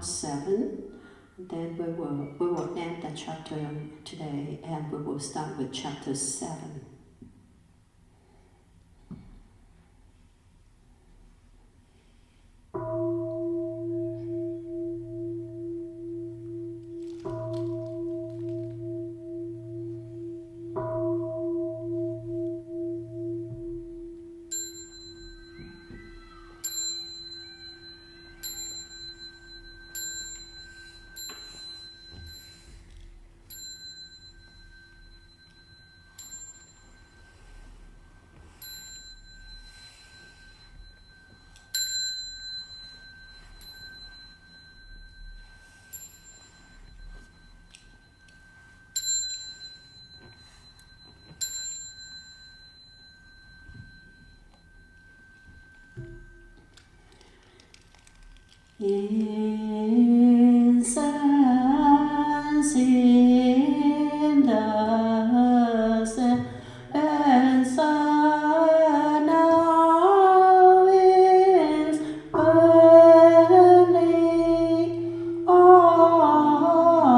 part 7. Then we will end the chapter today, and we will start with chapter 7. Incense in the censer now is burning all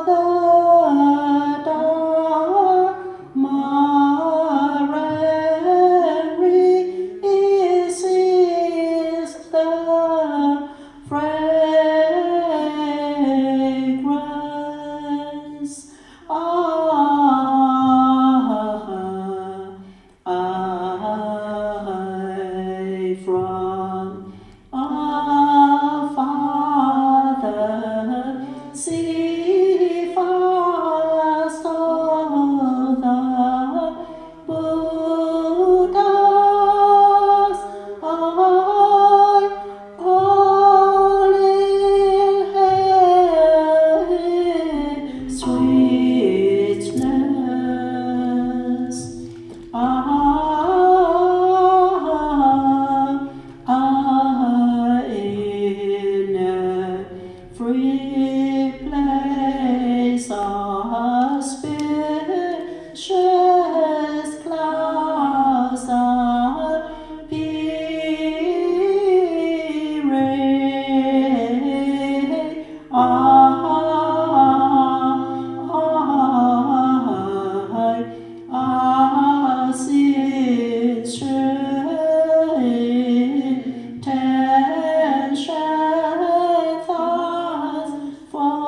the dark fragrance from our Father. See fast all the Buddha's eye, all in sweetness. In every place auspicious clouds are appearing. As its intention thus fulfilling.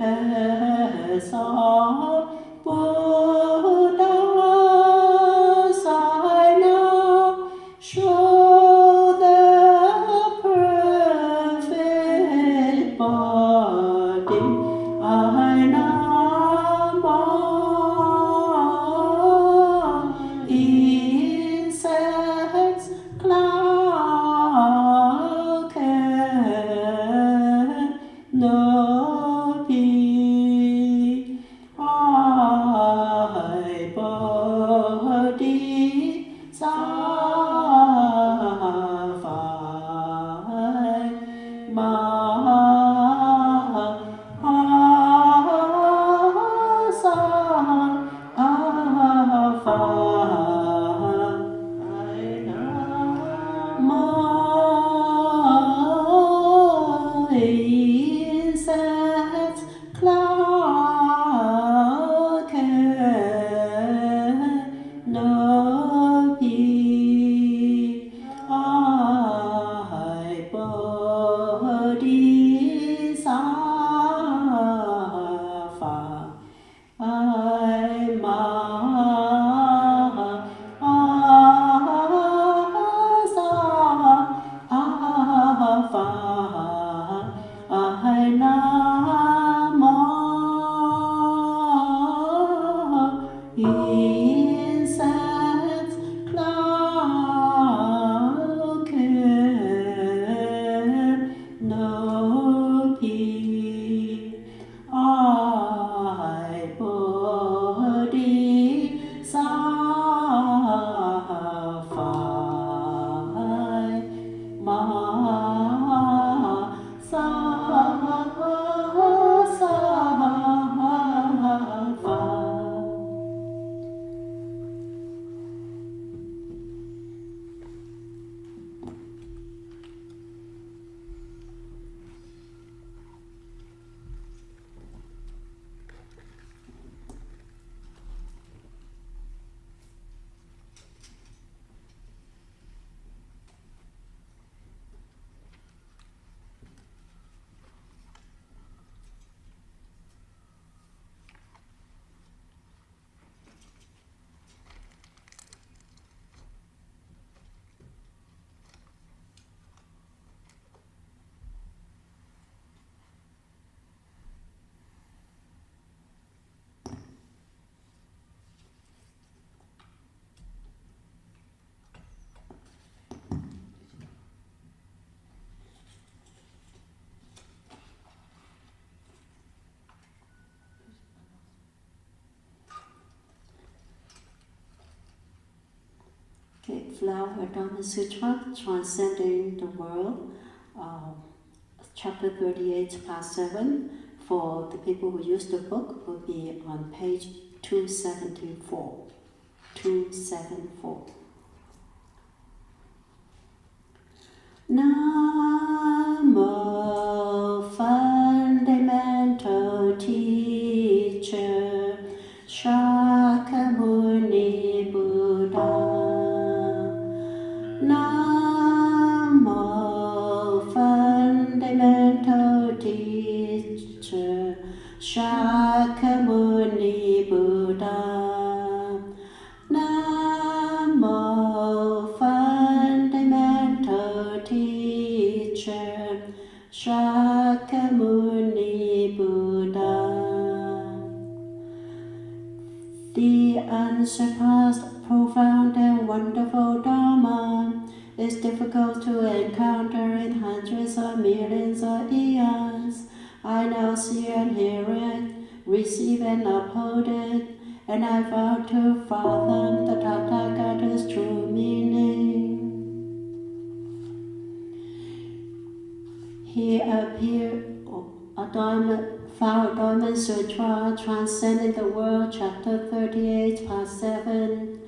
As all Buddhas I now show the perfect body I now born. Insects, cloud can not be. I body my Flower Dharma Sutra, Transcending the World, chapter 38, part 7. For the people who use the book, will be on page 274. 274. Namo Fundamental Teacher Shakyamuni Buddha. Namo Fundamental Teacher Shakyamuni Buddha. Namo Fundamental Teacher Shakyamuni Buddha. The unsurpassed, profound and wonderful Dharma is difficult to encounter in hundreds of millions of eons. I now see and hear it, receive and uphold it, and I vow to fathom the Tathagata's true meaning. He appeared, Flower Dharma Sutra, Transcending the World, chapter 38, part 7.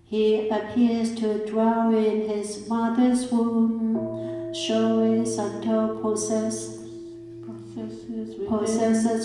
He appears to dwell in his mother's womb, showing subtle processes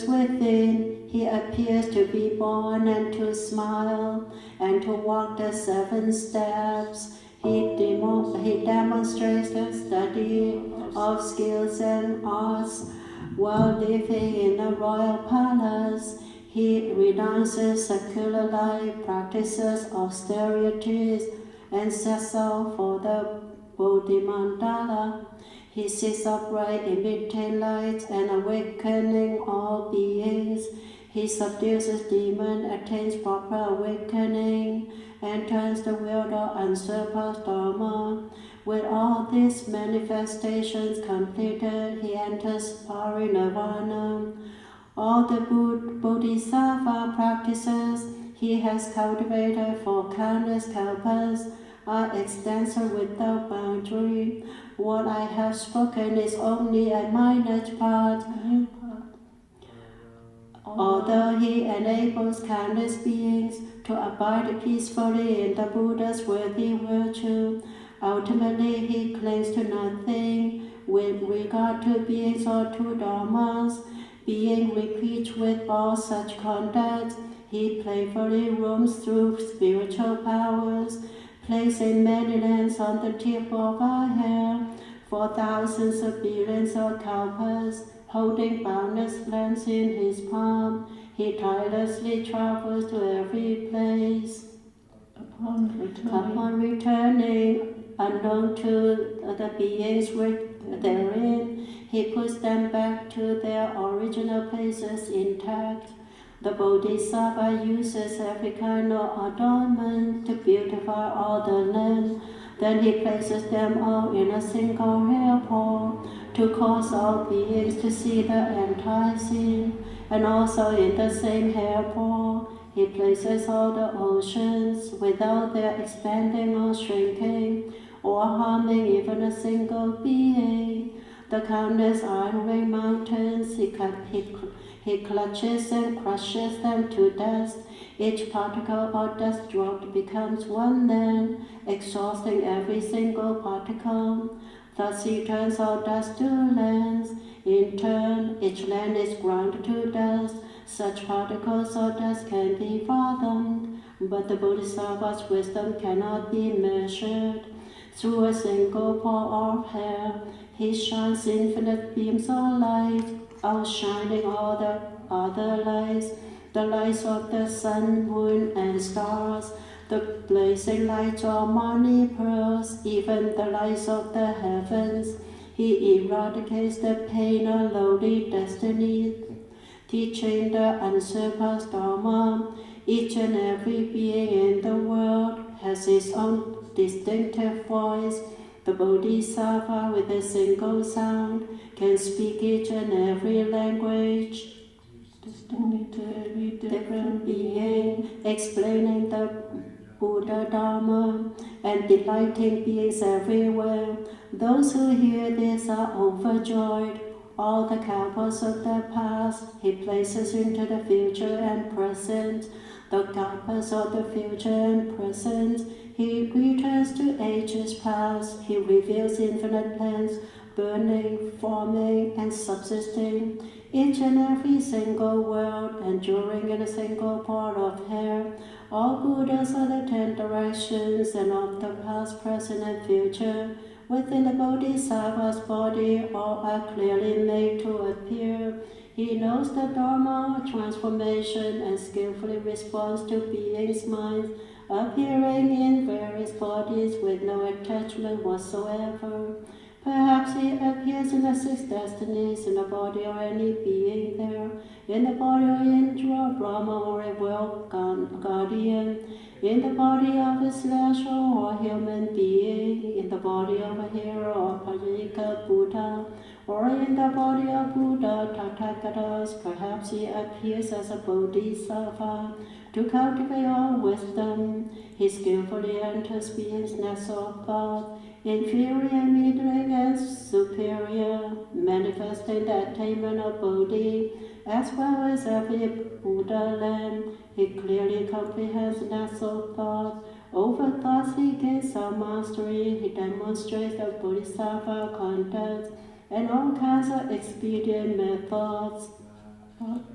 within. He appears to be born and to smile and to walk the 7 steps. He demonstrates the study of skills and arts while living in a royal palace. He renounces secular life, practices austerities, and sets out for the Bodhimandala. He sits upright, emitting light and awakening all beings. He subdues demons, attains proper awakening, and turns the wheel of unsurpassed Dharma. With all these manifestations completed, he enters parinirvana. All the Bodhisattva practices he has cultivated for countless kalpas are extensive without boundary. What I have spoken is only a minor part. Although he enables countless beings to abide peacefully in the Buddha's worthy virtue, ultimately he clings to nothing with regard to beings or to dharmas. Being replete with all such conduct, he playfully roams through spiritual powers, placing many lands on the tip of our hair for thousands of billions of kalpas. Holding boundless lands in his palm, he tirelessly travels to every place. Upon returning, unknown to the beings therein, he puts them back to their original places intact. The Bodhisattva uses every kind of adornment to beautify all the land. Then he places them all in a single hairpole to cause all beings to see the entire scene. And also in the same hairpole, he places all the oceans without their expanding or shrinking or harming even a single being. The countless iron ring mountains, he clutches and crushes them to dust. Each particle or dust drop becomes one land, exhausting every single particle. Thus he turns all dust to lands. In turn, each land is ground to dust. Such particles or dust can be fathomed, but the Bodhisattva's wisdom cannot be measured. Through a single pour of hair, he shines infinite beams of light, outshining all the other lights, the lights of the sun, moon, and stars, the blazing lights of many pearls, even the lights of the heavens. He eradicates the pain of lowly destiny, teaching the unsurpassed Dharma. Each and every being in the world has his own distinctive voice. The Bodhisattva, with a single sound, can speak each and every language, distinctly to every different being, explaining the Buddha, Dharma, and delighting beings everywhere. Those who hear this are overjoyed. All the kalpas of the past he places into the future and present. The kalpas of the future and present he returns to ages past. He reveals infinite plans, burning, forming, and subsisting. Each and every single world, enduring in a single part of hair. All Buddhas are the 10 directions, and of the past, present, and future. Within the Bodhisattva's body, all are clearly made to appear. He knows the Dharma transformation and skillfully responds to beings' minds, appearing in various bodies with no attachment whatsoever. Perhaps he appears in the 6 destinies, in the body of any being there, in the body of Indra, Brahma, or a world guardian, in the body of a celestial or human being, in the body of a hero or Pajika Buddha, or in the body of Buddha Tathagatas. Perhaps he appears as a Bodhisattva to cultivate all wisdom. He skillfully enters beings' nest of God, inferior, middling, and superior, manifesting the attainment of Bodhi, as well as every Buddha land. He clearly comprehends the nest of God. Over thoughts he gains some mastery. He demonstrates the Bodhisattva conduct and all kinds of expedient methods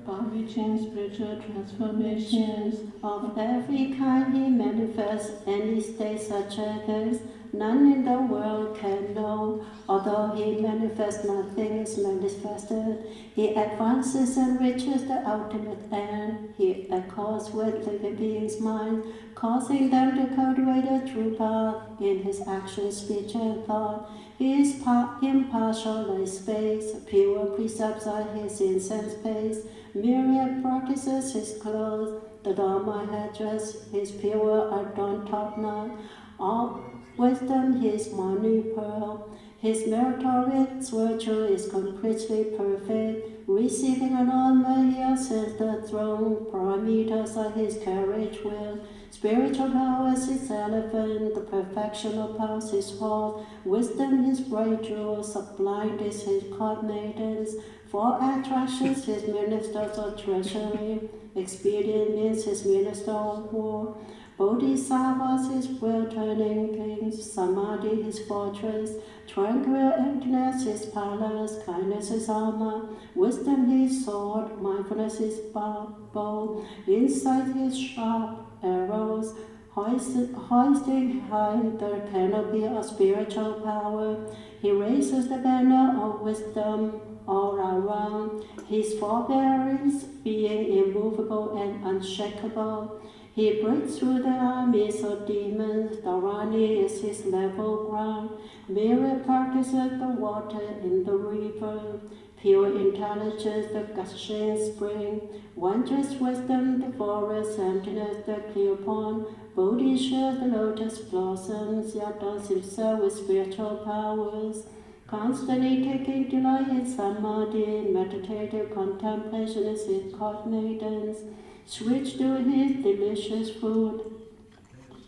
by reaching spiritual transformations of every kind. He manifests any state such as this. None in the world can know. Although he manifests, nothing is manifested. He advances and reaches the ultimate end. He accords with living beings' minds, causing them to cultivate the true path in his action, speech, and thought. He is impartial like space. Pure precepts are his incense pace. Myriad practices his clothes. The Dharma headdress, his pure adorned top-knot. All wisdom his morning pearl. His meritorious virtue is completely perfect. Receiving an honor, he ascends the throne. Parameters are his carriage wheel. Spiritual power is his elephant. The perfection of powers his horse. Wisdom his bright jewel. Sublime is his court maidens. For attractions his ministers of treasury. Expedient means his minister of war. Bodhisattvas his will-turning kings, Samadhi his fortress, tranquil emptiness his palace, kindness his armor, wisdom his sword, mindfulness his bow, insight his sharp arrows, hoisting high the canopy of spiritual power. He raises the banner of wisdom all around, his forbearance being immovable and unshakable. He breaks through the armies of demons. Dharani is his level ground. Myriad practices the water in the river. Pure intelligence, the gushing spring. Wondrous wisdom, the forest. Emptiness, the clear pond. Bodhi shares the lotus blossoms. Adorns himself with spiritual powers. Constantly taking delight in samadhi. Meditative contemplation is his court maidens. Switch to his delicious food,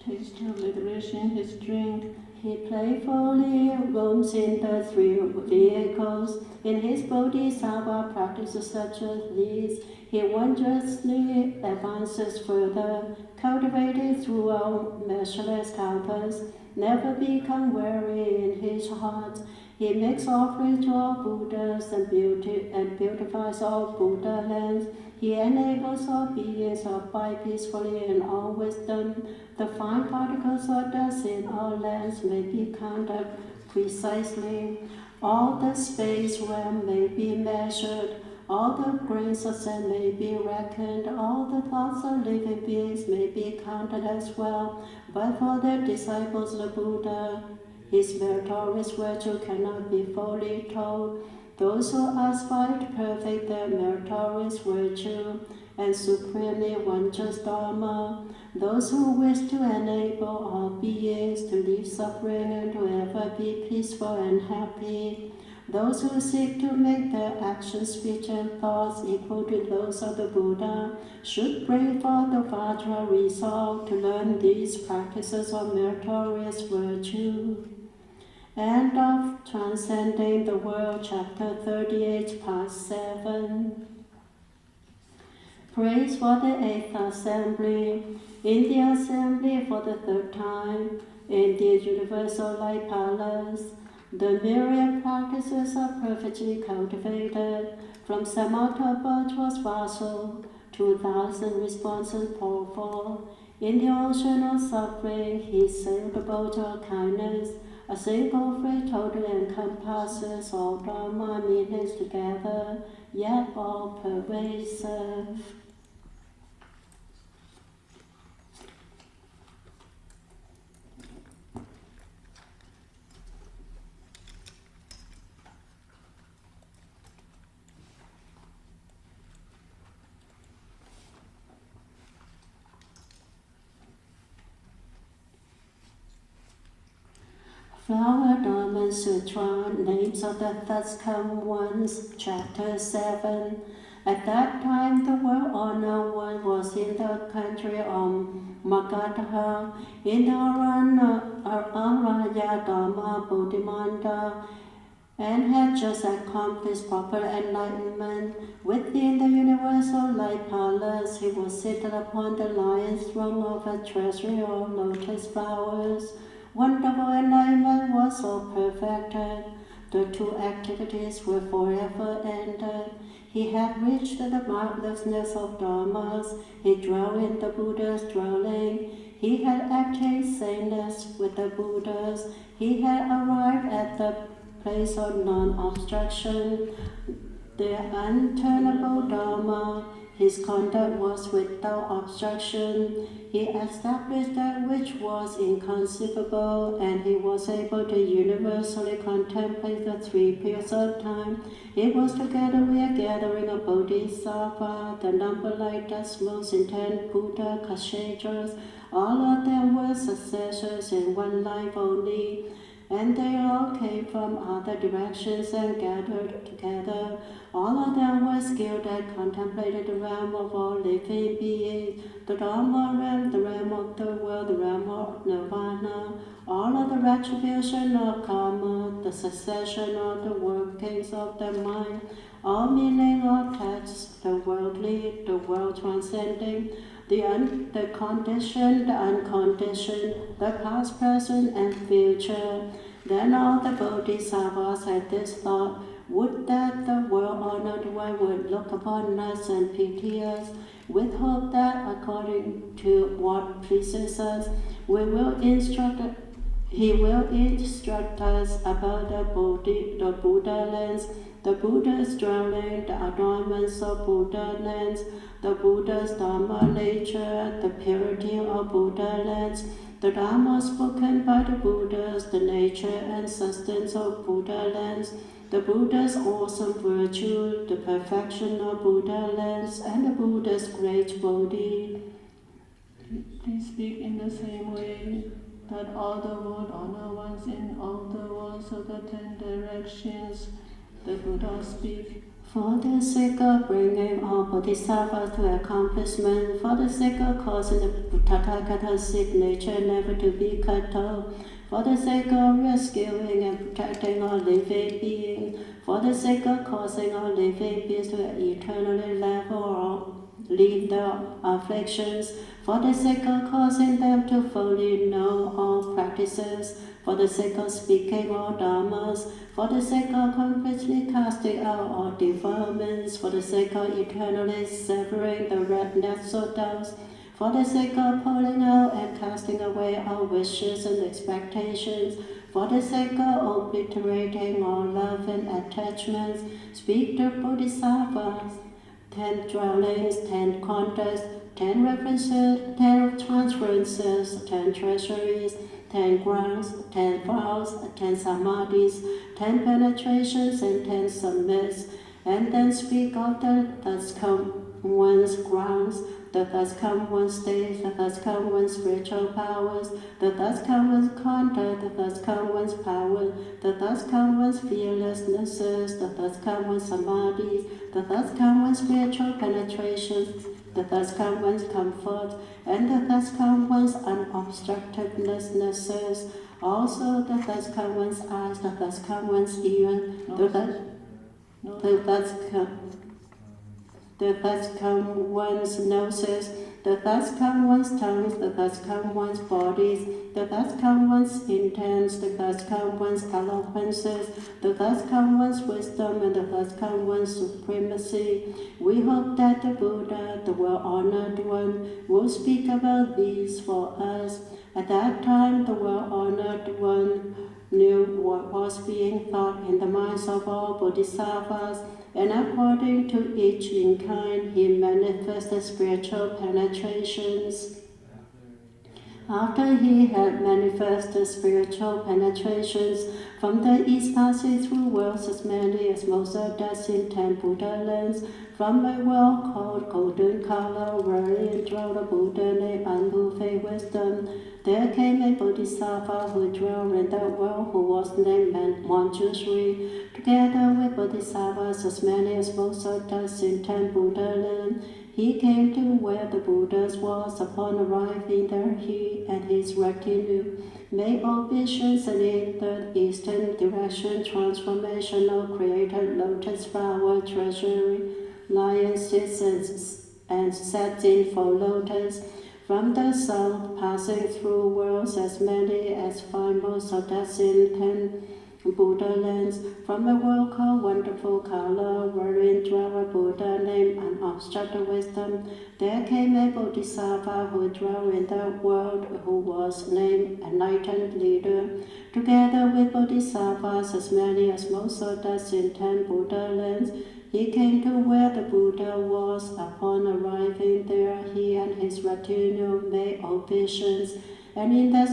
taste of liberation his drink. He playfully roams in the 3 vehicles. In his Bodhisattva practices such as these, he wondrously advances further, cultivating throughout measureless kalpas, never become weary in his heart. He makes offerings to all Buddhas and beautifies all Buddha lands. He enables all beings to abide peacefully in all wisdom. The fine particles of dust in all lands may be counted precisely. All the space realm may be measured. All the grains of sand may be reckoned. All the thoughts of living beings may be counted as well. But for the disciples of the Buddha, his meritorious virtue cannot be fully told. Those who aspire to perfect their meritorious virtue and supremely wondrous Dharma, those who wish to enable all beings to leave suffering and to ever be peaceful and happy, Those who seek to make their actions, speech, and thoughts equal to those of the Buddha should bring forth the Vajra resolve to learn these practices of meritorious virtue. End of Transcending the World, Chapter 38, Part 7. Praise for the 8th Assembly. In the Assembly for the 3rd time, in the Universal Light Palace, the myriad practices are perfectly cultivated, from Samatha virtuous vassal, 2,000 responses pour forth. In the ocean of suffering, he sailed the boat of kindness. A single phrase totally encompasses all Dharma meanings together, yet all pervasive. Flower Dharma Sutra, Names of the Thus Come Ones, Chapter 7. At that time, the well-honored one was in the country of Magadha, in the Araya Dharma Bodhimanda, and had just accomplished proper enlightenment. Within the Universal Light Palace, he was seated upon the lion's throne of a treasury of lotus flowers. Wonderful enlightenment was so perfected. The two activities were forever ended. He had reached the marvellousness of dharmas. He dwelt in the Buddha's dwelling. He had attained sameness with the Buddhas. He had arrived at the place of non-obstruction, the unturnable dharma. His conduct was without obstruction. He established that which was inconceivable, and he was able to universally contemplate the 3 periods of time. It was together with a gathering of bodhisattva, the number like decimals in 10 Buddha Kshetras. All of them were successors in one life only, and they all came from other directions and gathered together. All of them were skilled and contemplated the realm of all living beings, the Dharma realm, the realm of the world, the realm of Nirvana, all of the retribution of karma, the succession of the workings of the mind, all meaning of texts, the worldly, the world transcending, the conditioned, the unconditioned, the past, present, and future. Then all the bodhisattvas had this thought: would that the world-honored one would look upon us and pity us, with hope that, according to what pleases us, he will instruct us about the Buddha lands, the Buddha's dwelling, the adornments of Buddha lands, the Buddha's Dharma nature, the purity of Buddha lands, the Dharma spoken by the Buddhas, the nature and substance of Buddha lands, the Buddha's awesome virtue, the perfection of Buddha lands, and the Buddha's great Bodhi. Please speak in the same way that all the world-honored ones in all the worlds of the 10 directions, the Buddha speak. For the sake of bringing all bodhisattvas to accomplishment, for the sake of causing the Tathagata's signature never to be cut off, for the sake of rescuing and protecting all living beings, for the sake of causing all living beings to eternally level or leave their afflictions, for the sake of causing them to fully know all practices, for the sake of speaking all dharmas, for the sake of completely casting out all defilements, for the sake of eternally severing the red nets of doubts, for the sake of pulling out and casting away all wishes and expectations, for the sake of obliterating all love and attachments, speak the bodhisattvas. 10 dwellings, 10 contacts, 10 references, 10 transferences, 10 treasuries, 10 grounds, 10 vows, 10 samadhis, 10 penetrations, and 10 submits, and then speak of the thus come one's grounds, the thus come one's stage, the thus come one's spiritual powers, the thus come one's contact, the thus come one's power, the thus come one's fearlessnesses, the thus come one's samadhis, the thus come one's spiritual penetrations, the thus come one's comfort, and the thus come one's unobstructivenessnesses, also the thus come one's eyes, the thus come one's ears, the thus come one's noses, the thus come one's tongues, the thus come one's bodies, the thus come one's intents, the thus come one's eloquences, the thus come one's wisdom, and the thus come one's supremacy. We hope that the Buddha, the well-honored one, will speak about these for us. At that time, the well-honored one knew what was being thought in the minds of all bodhisattvas, and according to each in kind, he manifested spiritual penetrations. After he had manifested spiritual penetrations, from the east passing through worlds as many as Moses does in 10 Buddha lands, from a world called Golden Color, wherein dwelt a Buddha named Unbuffet Wisdom, there came a bodhisattva who dwelt in that world, who was named Manjushri, together with bodhisattvas as many as Moses does in 10 Buddha lands. He came to where the Buddhas was. Upon arriving there, he and his retinue made obeisance, and in the eastern direction, transformational created lotus flower treasury, lion sits and sat in for lotus. From the south, passing through worlds as many as 5 most of that's in 10 Buddha lands, from a world called Wonderful Color, wherein dwelt a Buddha named Unobstructed Wisdom, there came a bodhisattva who dwelt in that world, who was named Enlightened Leader, together with bodhisattvas as many as most of that's in 10 Buddha lands. He came to where the Buddha was. Upon arriving there, he and his retinue made obeisance, and in the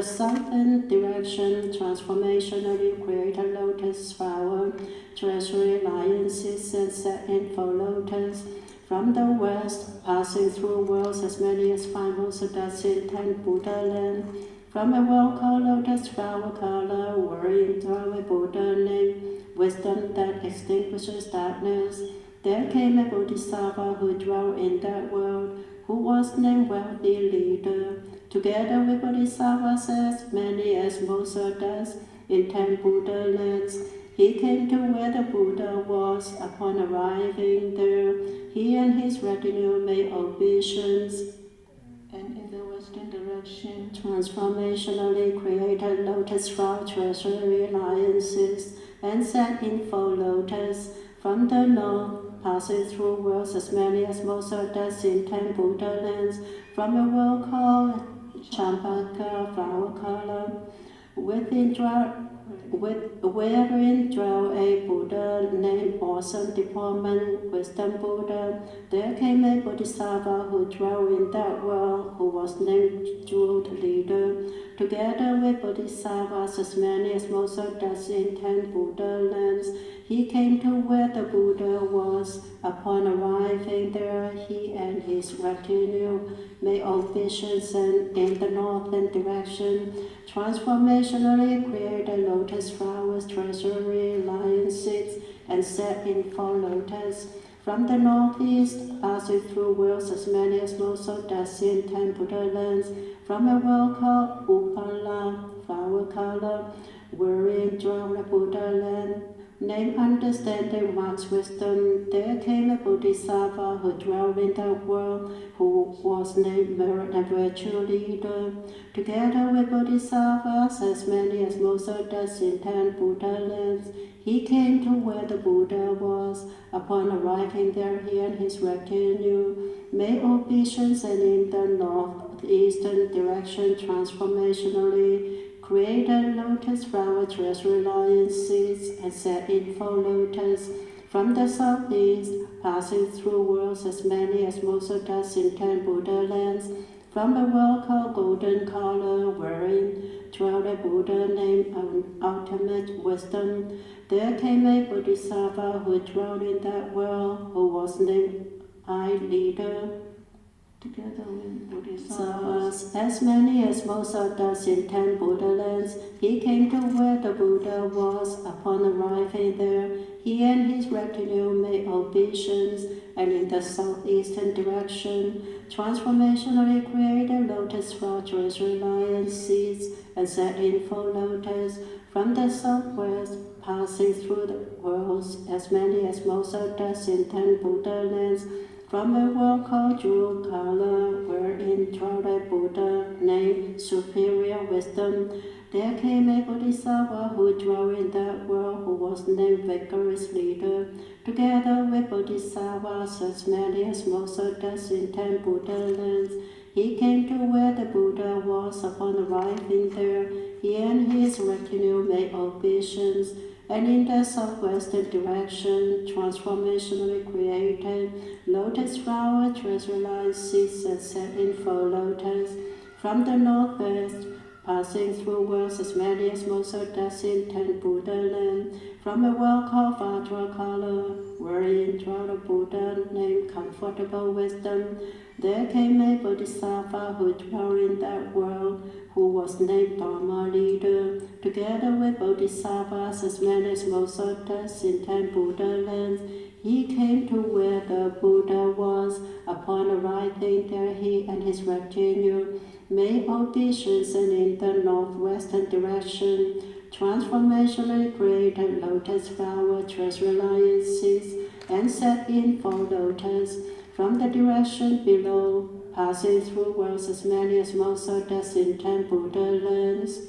southern direction, transformationally created lotus flower, treasury, lion sits and sat in for lotus. From the west, passing through worlds as many as 5 most of that's in 10 Buddha land, from a world called Lotus Flower Color, wherein dwelt a Buddha named Wisdom that extinguishes darkness, there came a bodhisattva who dwelt in that world, who was named Wealthy Leader, together with bodhisattvas as many as Moses does in 10 Buddha lands. He came to where the Buddha was. Upon arriving there, he and his retinue made obeisance, and in the western direction, transformationally created lotus flower treasury, lion sits and sat in for lotus. From the north, passing through worlds as many as Moses does in 10 Buddha lands, from a world called Champaka, flower color, wherein dwelt a Buddha named Awesome Deportment, Wisdom Buddha. There came a bodhisattva who dwelt in that world, who was named Jeweled Leader, together with bodhisattvas as many as Moses does in 10 Buddha lands. He came to where the Buddha was. Upon arriving there, he and his retinue made obeisance, and in the northern direction, transformationally created lotus flowers, treasury, lion sits and sat in for lotus. From the northeast, passing through worlds as many as Moses does in 10 Buddha lands, from a world called Upala, flower color, wherein dwelt a Buddha land named Understanding Marks Wisdom, there came a bodhisattva who dwelt in that world, who was named Merit and Virtue Leader, together with bodhisattvas as many as Moses does in 10 Buddha lands. He came to where the Buddha was. Upon arriving there, he and his retinue made obeisance, and in the northeastern direction, transformationally created lotus flower, treasury, lion sits and sat in for lotus. From the southeast, passing through worlds as many as Moses does in 10 Buddha lands, from a world called Golden Color, wherein dwelt a Buddha named Ultimate Wisdom, there came a bodhisattva who dwelt in that world, who was named high leader. Together with Bodhisattvas, As many as Bodhisattvas in 10 Buddha lands, he came to where the Buddha was. Upon arriving there, he and his retinue made obeisance, and in the southeastern direction, transformationally created lotus flower treasury lion seeds and set in full lotus. From the southwest, passing through the worlds, as many as Bodhisattvas in 10 Buddha lands, from a world called Jewel Color, wherein dwelt a Buddha named Superior Wisdom, there came a Bodhisattva who dwelt in that world, who was named Vigorous Leader. Together with Bodhisattvas as many as Bodhisattvas in 10 Buddha lands, he came to where the Buddha was. Upon arriving there, he and his retinue made obeisance, and in the southwestern direction, transformationally created lotus flower treasury line seeds and set in full lotus. From the northwest, passing through worlds as many as Bodhisattvas in 10 Buddha land, from a world called Avatamsaka, wherein dwelt a Buddha named Comfortable Wisdom, there came a Bodhisattva who dwelt in that world, who was named Dharma Leader. Together with Bodhisattvas as many as Bodhisattvas in 10 Buddha lands, he came to where the Buddha was. Upon arriving there, he and his retinue made obeisance, and in the northwestern direction, transformationally created lotus flower treasury lion seeds and set in full lotus. From the direction below, passing through worlds as many as Bodhisattvas in 10 Buddha lands,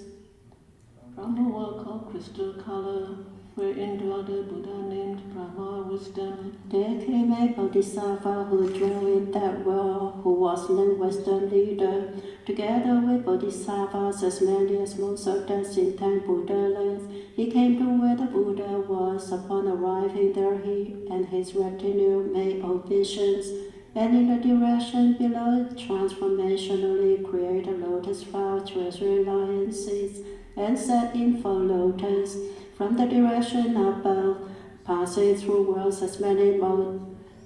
from a world called Crystal Color, wherein dwelt a Buddha named Brahma Wisdom, there came a Bodhisattva who dwelt in that world, who was named Wisdom Leader. Together with Bodhisattvas as many as Bodhisattvas in 10 Buddha lands, he came to where the Buddha was. Upon arriving there, he and his retinue made obeisance, and in the direction below, transformationally created lotus flower treasury lion seeds and set in full lotus. From the direction above, passing through worlds as many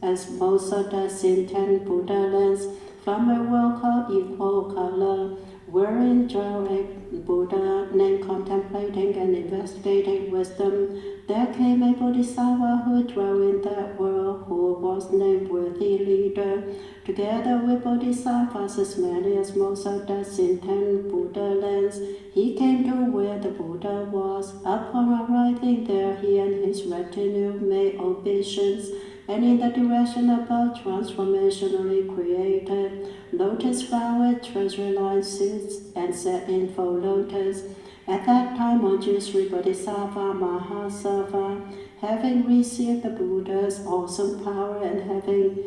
as Bodhisattvas in 10 Buddha lands, from a world called Equal Color, wherein dwelt a Buddha named Contemplating and Investigating Wisdom, there came a Bodhisattva who dwelt in that world, who was named Worthy Leader. Together with Bodhisattvas as many as Bodhisattvas in 10 Buddha lands, he came to where the Buddha was. Upon arriving there, he and his retinue made obeisance, and in the direction above, transformationally created lotus flower treasury line seeds and set in full lotus. At that time, Manjushri Bodhisattva Mahasattva, having received the Buddha's awesome power and having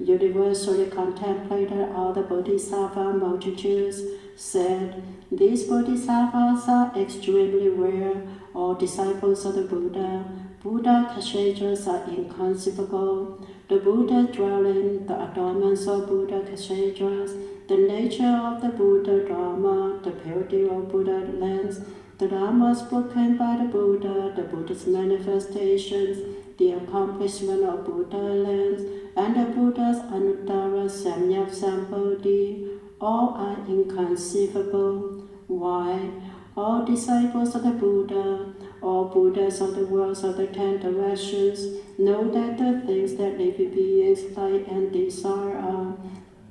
universally contemplated all the Bodhisattva multitudes, said, "These Bodhisattvas are extremely rare, all disciples of the Buddha. Buddha Kshetras are inconceivable. The Buddha dwelling, the adornments of Buddha Kshetras, the nature of the Buddha Dharma, the purity of Buddha lands, the Dharma spoken by the Buddha's manifestations, the accomplishment of Buddha lands, and the Buddha's Anuttara Samyak Sambodhi, all are inconceivable. Why? All disciples of the Buddha, all Buddhas of the worlds of the 10 directions, know that the things that living beings like and desire are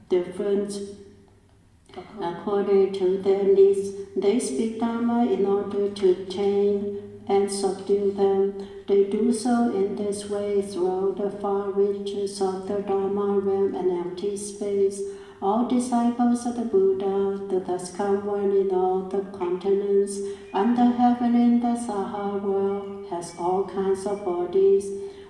different according to their needs. They speak Dharma in order to tame and subdue them. They do so in this way throughout the far reaches of the Dharma realm and empty space. All disciples of the Buddha, the thus come one in all the continents, under heaven in the Saha world, has all kinds of bodies,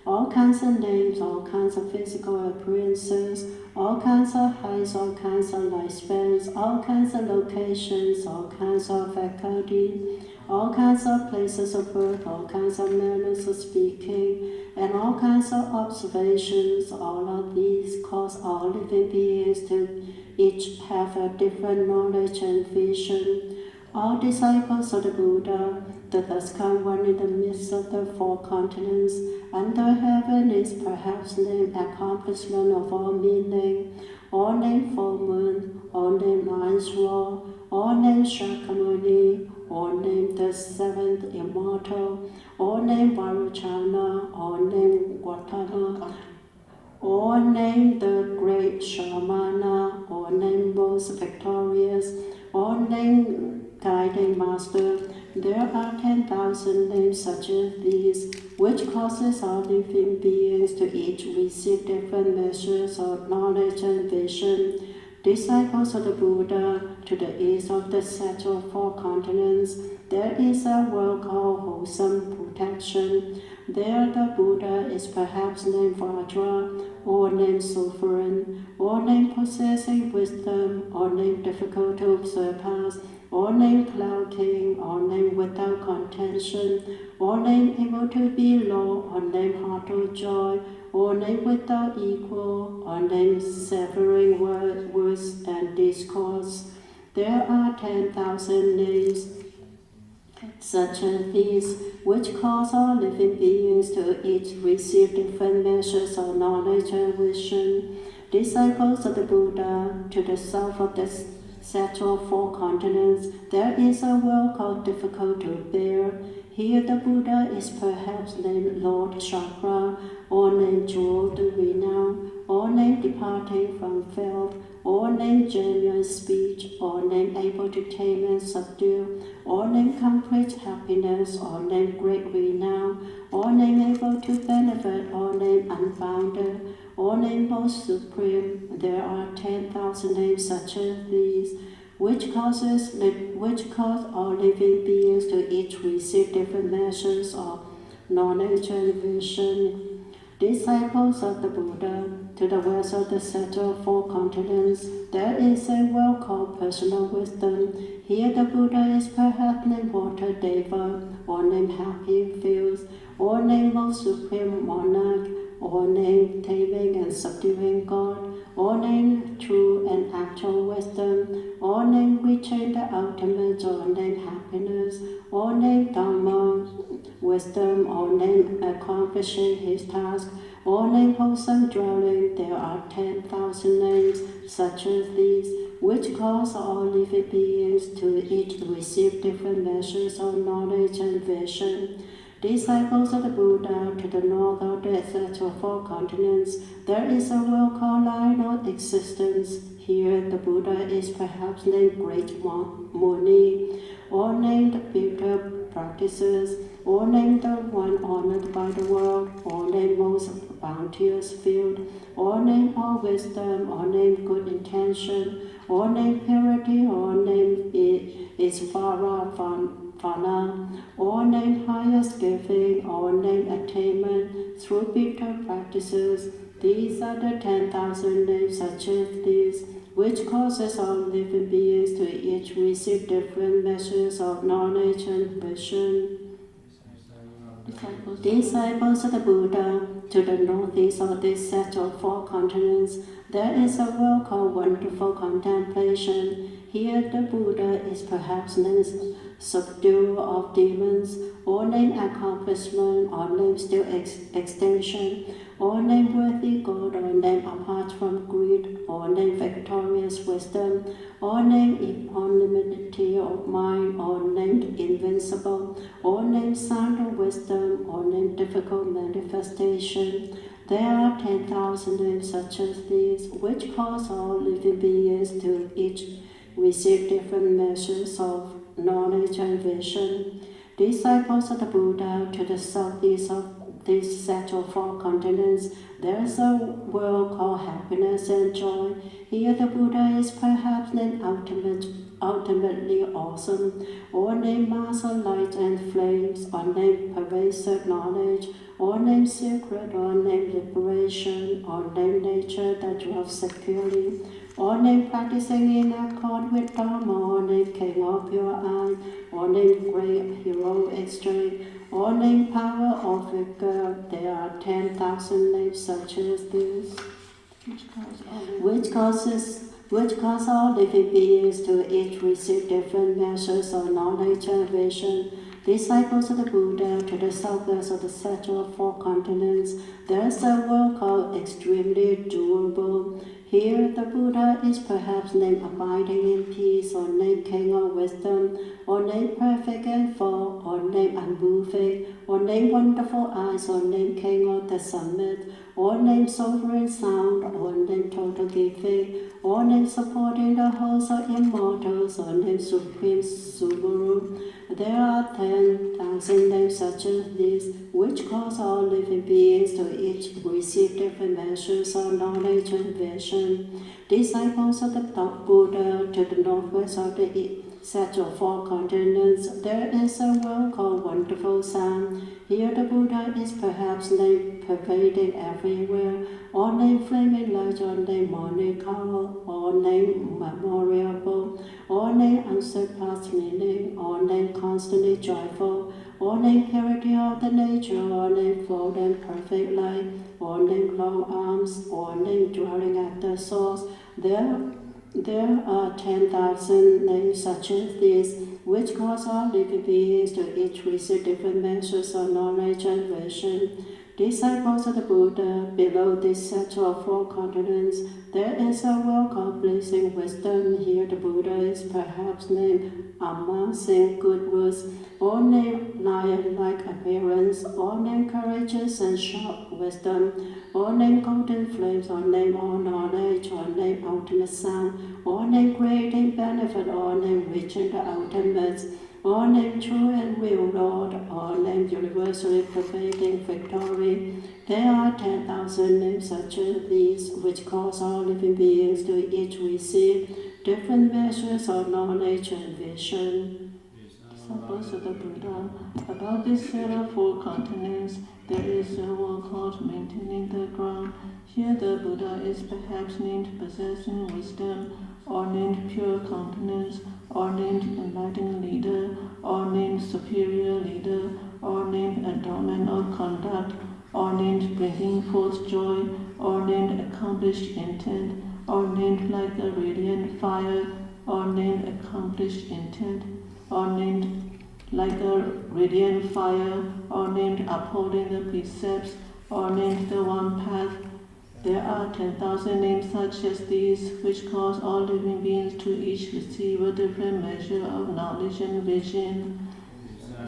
all kinds of names, all kinds of physical appearances, all kinds of heights, all kinds of lifespans, all kinds of locations, all kinds of faculty, all kinds of places of birth, all kinds of manners of speaking, and all kinds of observations. All of these cause all living beings to each have a different knowledge and vision. All disciples of the Buddha, the thus come one in the midst of the four continents. Under heaven is perhaps named accomplishment of all meaning, all named full moon, all named lion's roar, all named Shakyamuni, all named the seventh immortal, all named Varuchana, all named Gautama, all named the great Shamana, all named most victorious, all named guiding master. There are 10,000 names such as these, which causes all living beings to each receive different measures of knowledge and vision. Disciples of the Buddha, to the east of the set of four continents, there is a world called wholesome protection. There the Buddha is perhaps named Vajra, or named sovereign, or named possessing wisdom, or named difficult to surpass, or named cloud king, or named without contention, or named able to be low, or named heart of joy, or named without equal, or named severing words and discourse. There are 10,000 names such as these, which cause all living beings to each receive different measures of knowledge and vision. Disciples of the Buddha, to the south of the set of four continents, there is a world called difficult to bear. Here the Buddha is perhaps named Lord Chakra, or named Jewel the Renown, or named departing from filth, or named genuine speech, or named able to tame and subdue, or named complete happiness, or named great renown, or named able to benefit, or named unbounded, or named most supreme. There are 10,000 names such as these, which cause all living beings to each receive different measures of knowledge and vision. Disciples of the Buddha, to the west of the set of four continents, there is a world called personal wisdom. Here the Buddha is perhaps named Water Deva, or named Happy Fields, or named most supreme monarch, or named taming and subduing God, or named true and actual wisdom, or named reaching the ultimate, or named happiness, or named Dhamma, wisdom, or named accomplishing his task, or named wholesome dwelling. There are 10,000 names such as these, which cause all living beings to each receive different measures of knowledge and vision. Disciples of the Buddha, to the north of the set of four continents, there is a world called line of existence. Here the Buddha is perhaps named Great Muni, or named Buddha practices, or named the one honored by the world, or named most bounteous field, or named all wisdom, or named good intention, or named purity, or named Isvara, or named highest giving, or named attainment through Buddha practices. These are the 10,000 names such as these, which causes all living beings to each receive different measures of knowledge and vision. Disciples of the Buddha, to the northeast of this set of four continents, there is a world called wonderful contemplation. Here the Buddha is perhaps named subduer of demons, or named accomplishment, or named still extension, or named worthy God, or named apart from greed, or named victorious wisdom, or named equanimity of mind, or named invincible, or named sound of wisdom, or named difficult manifestation. There are 10,000 names such as these, which cause all living beings to each receive different measures of knowledge and vision. Disciples of the Buddha, to the southeast of this set of four continents, there is a world called happiness and joy. Here the Buddha is perhaps named ultimately awesome, or named mass of light and flames, or named pervasive knowledge, or named secret, or named liberation, or named nature that dwells securely, or named practicing in accord with Dharma, or named king of pure eye, or named great heroic strength, or named power of vigor. There are 10,000 names such as this, which cause all living beings to each receive different measures of knowledge and vision. Disciples of the Buddha to the southwest of the Center of Four Continents. There's a world called extremely durable. Here the Buddha is perhaps named abiding in peace, or named king of wisdom, or named perfect and full, or named unmoving, or named wonderful eyes, or named king of the summit, or named sovereign sound, or named total giving, or named supporting the host of immortals, or named supreme Subaru. There are 10,000 names such as these, which cause all living beings to each receive different measures of knowledge and vision. Disciples of the Buddha to the northwest of the set of four continents, there is a world called Wonderful Sound. Here the Buddha is perhaps named pervading everywhere, or named flaming light, or named morning color, or named memorable, or named unsurpassed meaning, or named constantly joyful, or named purity of the nature, or named full and perfect light, or named long arms, or named dwelling at the source. There are 10,000 names such as these, which cause all living beings to each receive different measures of knowledge and vision. Disciples of the Buddha, below this set of four continents, there is a world called blazing wisdom. Here the Buddha is perhaps named amassing good words, or named lion-like appearance, or named courageous and sharp wisdom, or named golden flames, or named all knowledge, or named ultimate sound, or named great in benefit, or named rich in the ultimate, or named true and real Lord, or named universally pervading victory. There are 10,000 names such as these, which cause all living beings to each receive different measures of knowledge and vision. Disciples of the Buddha, about this set of four continents, there is a world called maintaining the ground. Here the Buddha is perhaps named possessing wisdom, or named pure countenance, or named enlightened leader, or named superior leader, or named endowment of conduct, or named bringing forth joy, or named accomplished intent, or named like a radiant fire, or named accomplished intent, or named like a radiant fire, or named upholding the precepts, or named the one path. There are 10,000 names such as these, which cause all living beings to each receive a different measure of knowledge and vision.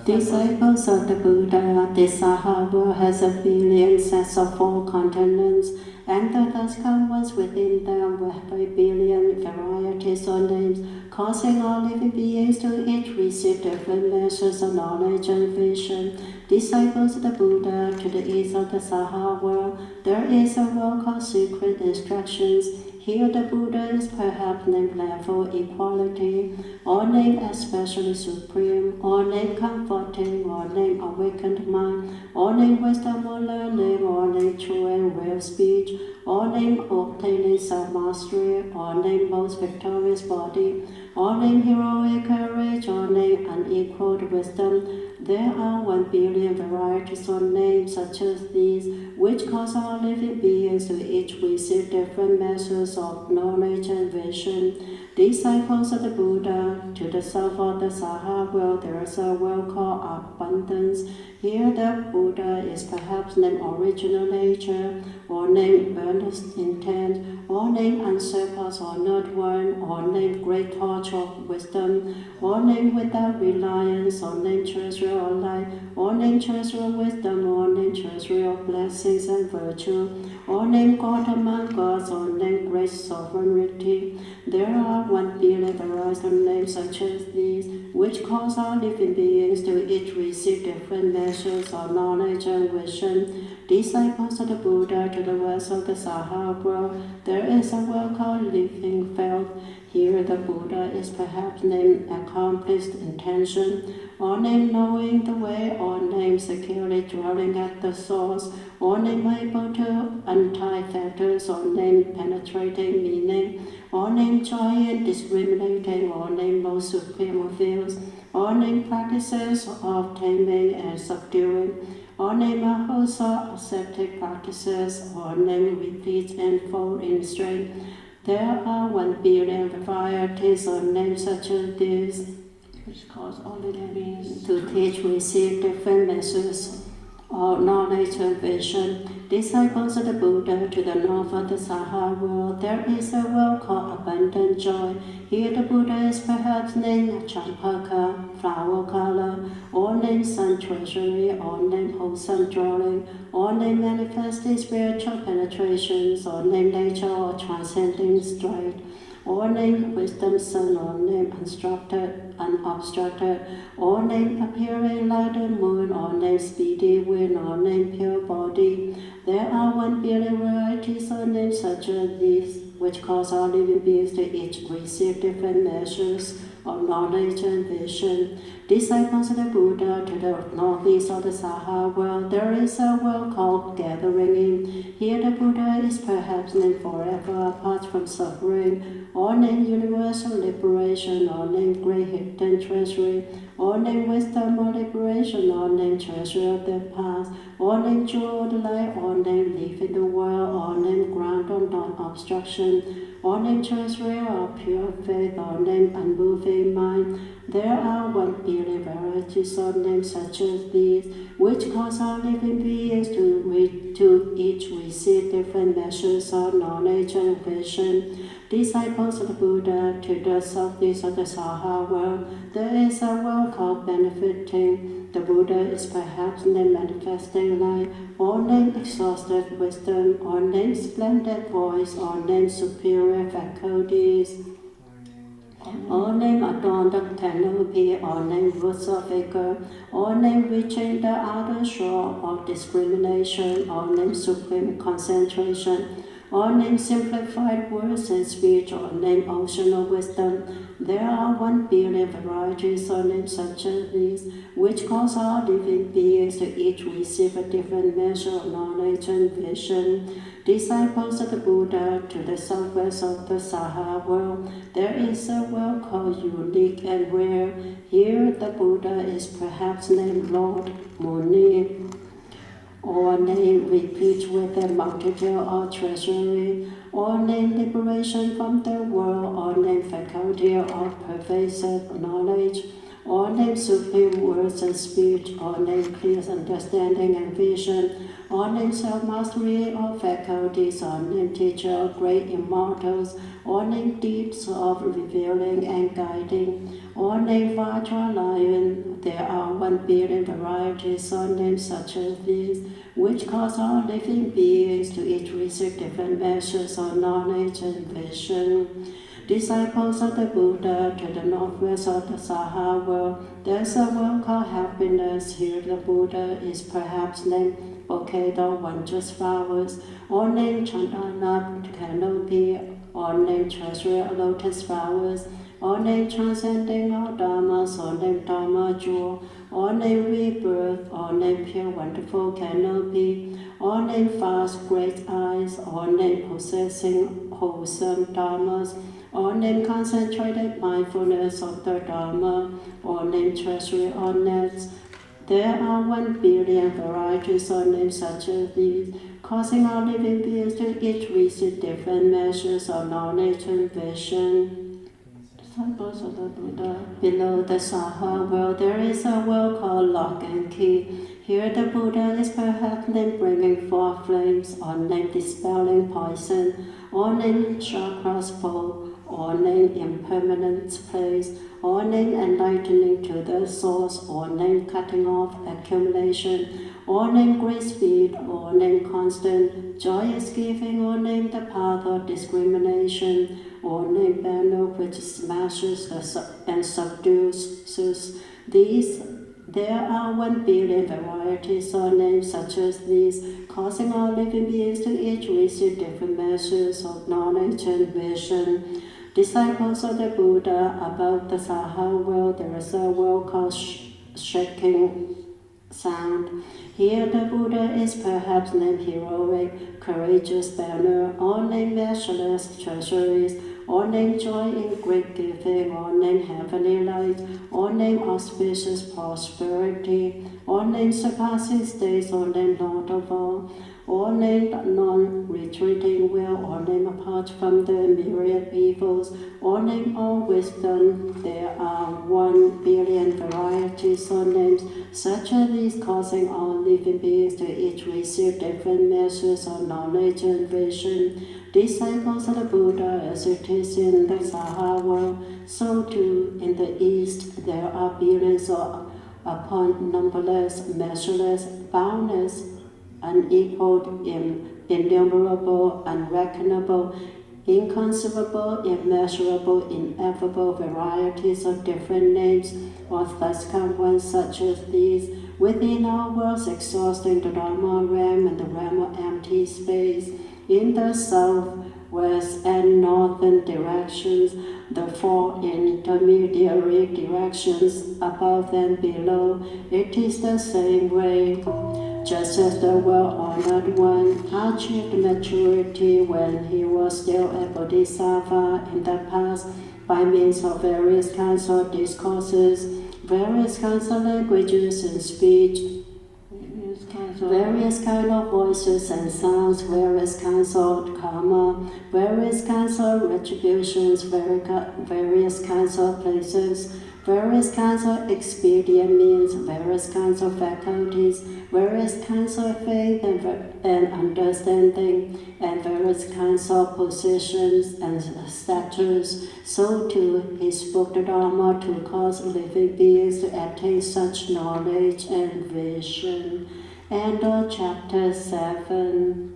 Disciples of the Buddha, this Sahaba has 1 billion sets of four continents, and the thus ones within them with 1 billion varieties of names, causing all living beings to each receive different measures of knowledge and vision. Disciples of the Buddha, to the east of the Sahara world, there is a world called secret instructions. Here the Buddha is perhaps named level equality, or named especially supreme, or named comforting, or named awakened mind, or named wisdom or learning, or named true and real speech, or named obtaining self-mastery, or named most victorious body, or named heroic courage, or named unequaled wisdom. There are 1 billion varieties of names such as these, which cause all living beings to each receive different measures of knowledge and vision. Disciples of the Buddha, to the south of the Sahara world, there is a world called abundance. Here the Buddha is perhaps named original nature, or named earnest intent, or named unsurpassed or not one, or named great torch of wisdom, or named without reliance, or named treasury of life, or named treasury of wisdom, or named treasury of blessings and virtue, or named God among gods, or named great sovereignty. There are 1 billion varieties of names such as these, which cause all living beings to each receive different measures of knowledge and vision. Disciples of the Buddha, to the west of the Sahara world, there is a world called living felt. Here the Buddha is perhaps named accomplished intention, or named knowing the way, or named securely dwelling at the source, or named able to untie fetters, or named penetrating meaning, or named joy in discriminating, or named most supreme of views, or named practices of taming and subduing, or named a host of ascetic practices, or named repeat and fold in strength. There are 1 billion varieties of names such as these, which cause all living beings to teach, receive different measures of knowledge and vision. Disciples of the Buddha to the north of the Saha world, there is a world called abundant joy. Here the Buddha is perhaps named Champaka, flower color, or named sun treasury, or named wholesome dwelling, or named manifesting spiritual penetrations, or named nature or transcending strength, or named wisdom sun, or named unobstructed, or named appearing like the moon, or named speedy wind, or named pure body. There are 1 billion varieties of names such as these, which cause all living beings to each receive different measures of knowledge and vision. Disciples of the Buddha to the northeast of the Saha world, there is a world called Gathering In. Here the Buddha is perhaps named forever apart from suffering, or named universal liberation, or named great hidden treasury, or named wisdom or liberation, or named treasure of the past, or named jewel of the light, or named leaf in the world, or named ground of non-obstruction, or named treasury of pure faith, or named unmoving mind. There are 1 billion varieties of names such as these, which cause all living beings to each receive different measures of knowledge and vision. Disciples of the Buddha to the southeast of the Saha world, there is a world called benefiting. The Buddha is perhaps named manifesting light, or named exhausted wisdom, or named splendid voice, or named superior faculties, or named adorned canopy, or named roots of vigor, or named reaching the outer shore of discrimination, or named supreme concentration, or named simplified words and speech, or named ocean of wisdom. There are 1 billion varieties of names such as these, which cause all living beings to each receive a different measure of knowledge and vision. Disciples of the Buddha to the southwest of the Saha world, there is a world called unique and rare. Here the Buddha is perhaps named Lord Muni, or named repeat with a multitude of treasury, or named liberation from the world, or named faculty of pervasive knowledge, or named supreme words and speech, or named clear understanding and vision, or named self-mastery of faculties, or named teacher of great immortals, or named deeds of revealing and guiding, or named Vajra lion. There are 1 billion varieties of names such as these, which cause all living beings to each receive different measures of knowledge and vision. Disciples of the Buddha to the northwest of the Saha world, there's a world called happiness. Here the Buddha is perhaps named bouquet of wondrous flowers, or named Chandana canopy, or named treasury of lotus flowers, or named transcending all dharmas, or named dharma jewel, or named rebirth, or named pure wonderful canopy, or named fast great eyes, or named possessing wholesome dharmas, or named concentrated mindfulness of the dharma, or named treasury or nets. There are 1 billion varieties of names such as these, causing all living beings to each receive different measures of knowledge and vision. disciples of the Buddha. Below the Saha world, there is a world called Lock and Key. Here the Buddha is perhaps named bringing forth flames, or named dispelling poison, or named chakras full, or named impermanent place, or named enlightening to the source, or named cutting off accumulation, or named great speed, or named constant, joyous giving, or named the path of discrimination, or named banner which smashes and subdues. There are 1 billion varieties of names such as these, causing all living beings to each receive different measures of knowledge and vision. Disciples of the Buddha, above the Saha world, there is a world called shaking sound. Here the Buddha is perhaps named heroic, courageous banner, or named measureless treasuries, All name joy in great giving, all name heavenly light, all name auspicious prosperity, all name surpassing states, all name Lord of all name non-retreating will, all name apart from the myriad evils, all name all wisdom. There are 1 billion varieties of names, such as these, causing all living beings to each receive different measures of knowledge and vision. Disciples of the Buddha, as it is in the Saha world, so too in the East there are billions upon numberless, measureless, boundless, unequaled, innumerable, unreckonable, inconceivable, immeasurable, ineffable varieties of different names, or thus come ones such as these, within our worlds, exhausting the Dharma realm and the realm of empty space. In the south, west, and northern directions, the 4 intermediary directions above and below, it is the same way. Just as the well-honored one achieved maturity when he was still a bodhisattva in the past by means of various kinds of discourses, various kinds of languages and speech, various kinds of voices and sounds, various kinds of karma, various kinds of retributions, various kinds of places, various kinds of expedient means, various kinds of faculties, various kinds of faith and understanding, and various kinds of positions and status. So too he spoke the Dharma to cause living beings to attain such knowledge and vision. End of chapter 7.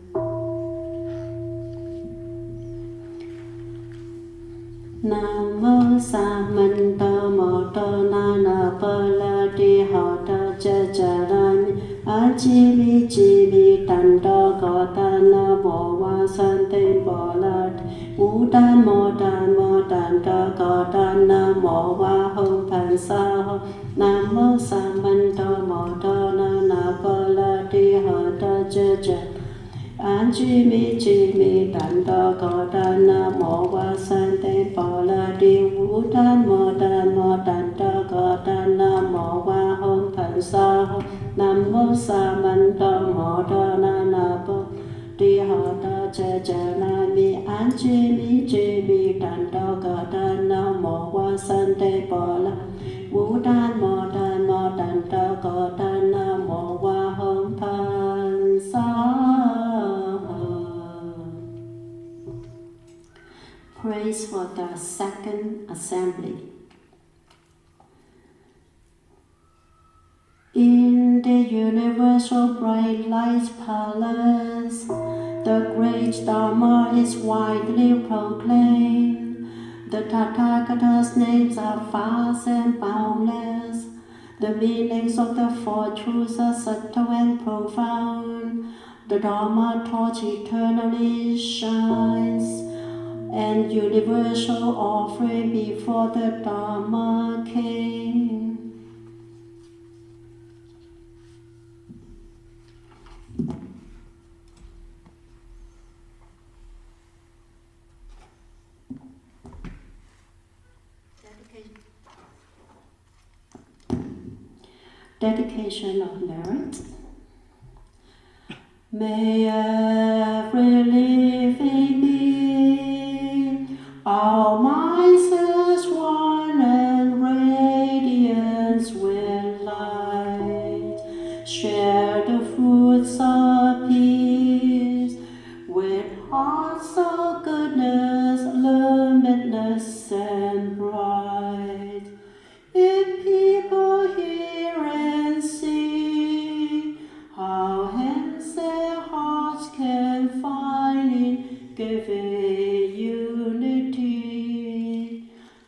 Namo Samanta Moto Nana Palati Hota Jajarami Ajimi Jimi Tando Gotana Bowa Sante Bolat Udan Modan Modanda Gotana Mowa Hong Pansa Namo Samanta Moto Nana Palati Hota Jajarami Anjimi Jimi Tanda Godana Mowa Sante Poladi Wudan Modan Modanda Godana Mowa Hong Pansa Namo Samanta Modana Nabo Dihata Jajanami Anjimi Jimi Tanda Godana Mowa Sante Poladi Wudan Modan Modanda Godana Mowa Hong Pansa. Praise for the second assembly. In the universal bright light palace, the great Dharma is widely proclaimed. The Tathagata's names are vast and boundless. The meanings of the 4 truths are subtle and profound. The Dharma torch eternally shines, and universal offering before the Dharma King. Dedication of merit. May every living being, our minds as one and radiance with light, share the fruits of peace with hearts of goodness, limitless and bright. If people hear and see how hands and hearts can find in giving unity,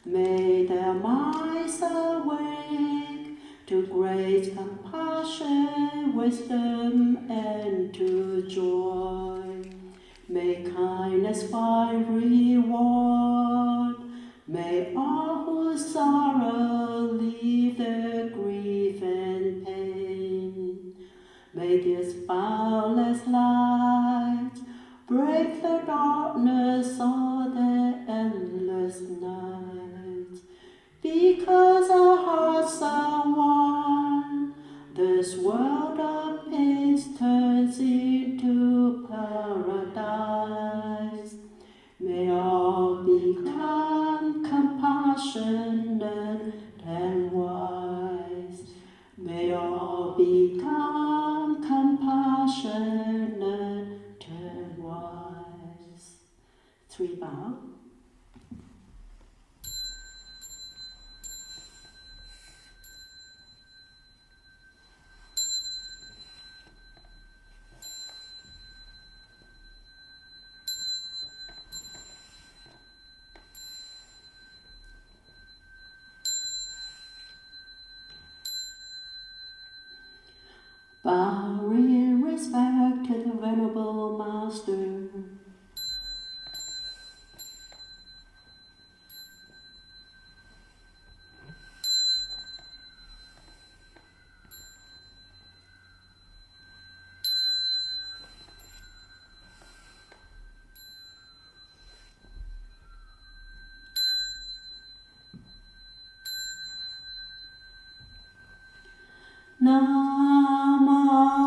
may their minds awake to great compassion, wisdom, and to joy. May kindness find reward. May all who sorrow leave their grief and pain. May this boundless light break the darkness of the endless become compassionate and wise. May all become compassionate and wise. 3 bow. Bow in respect to the Venerable Master. Namo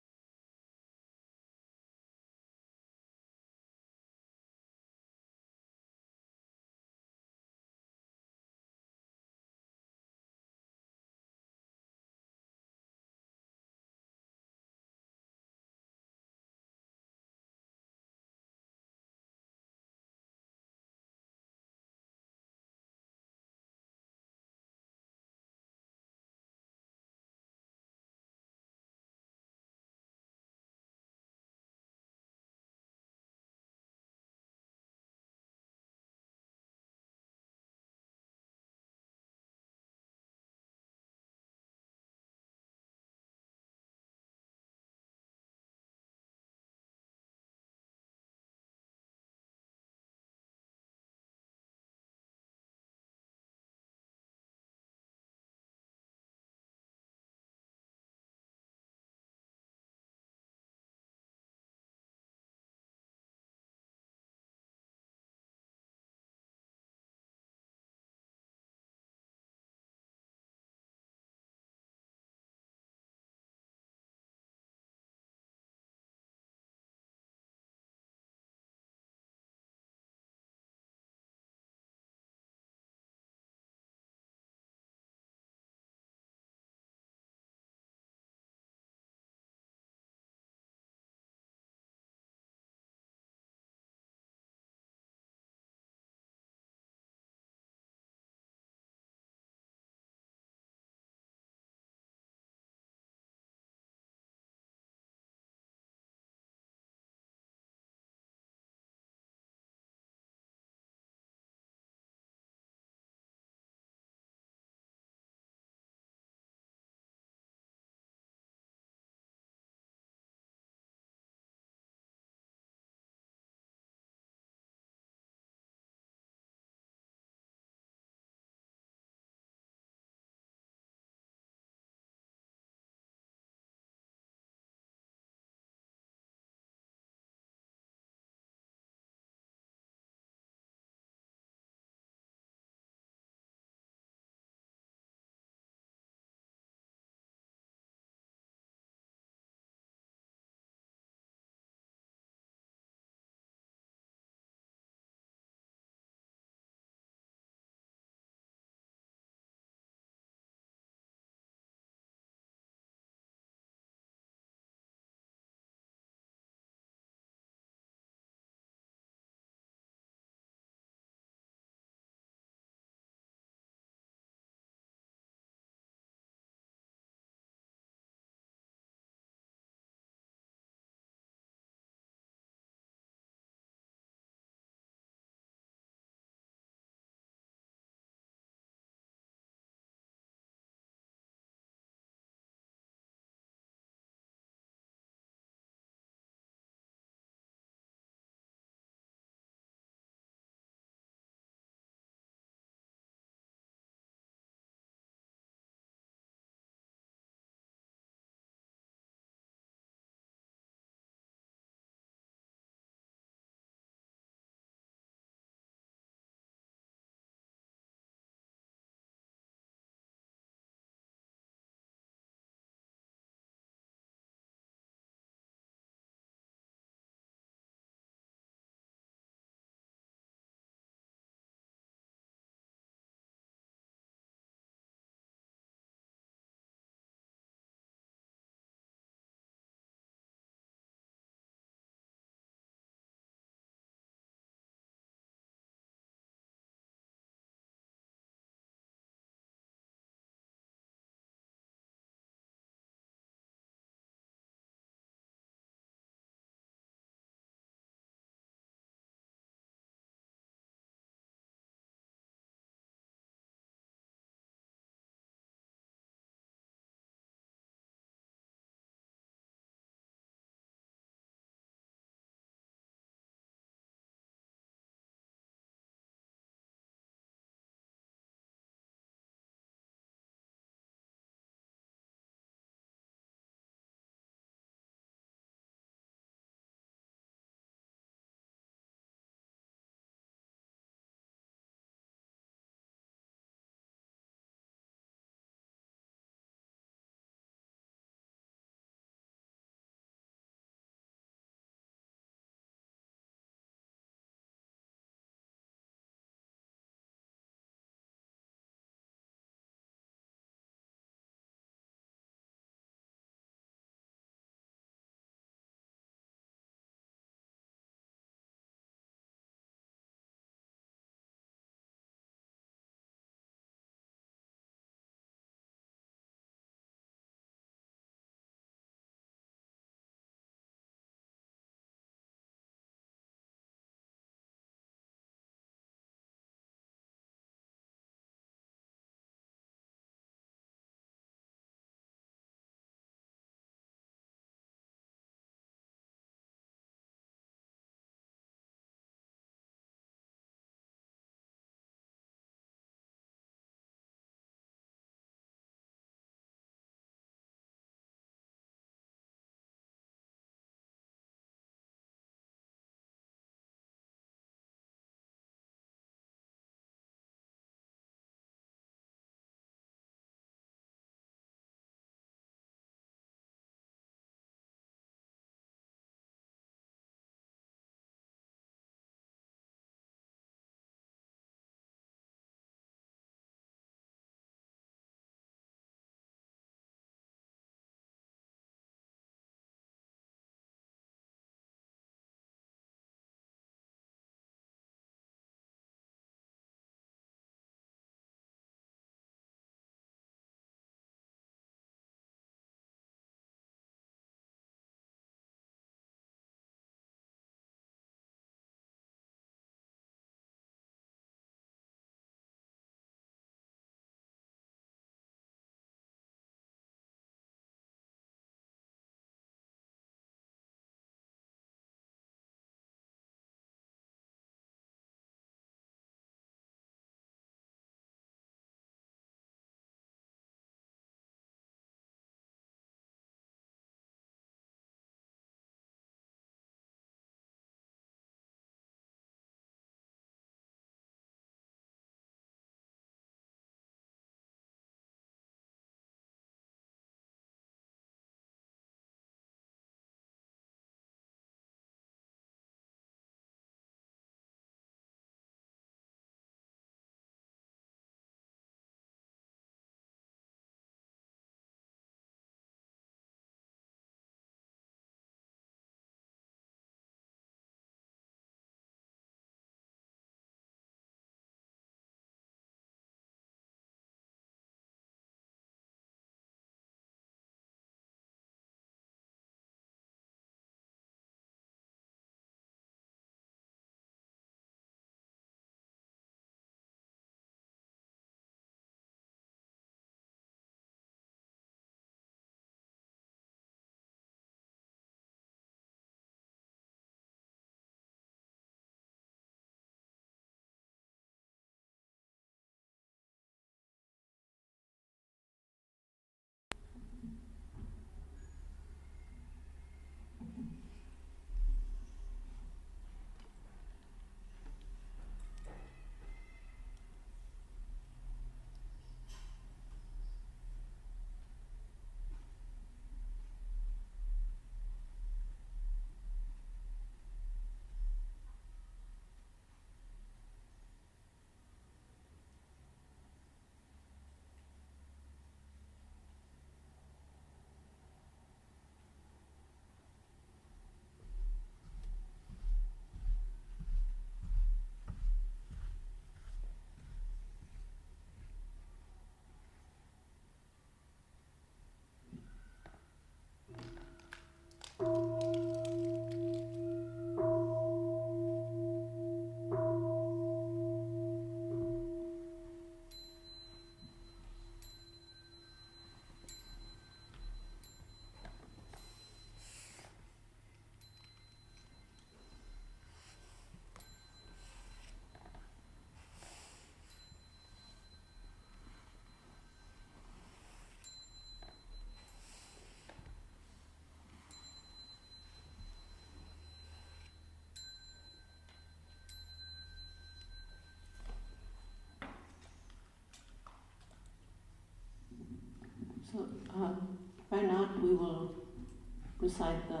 recite the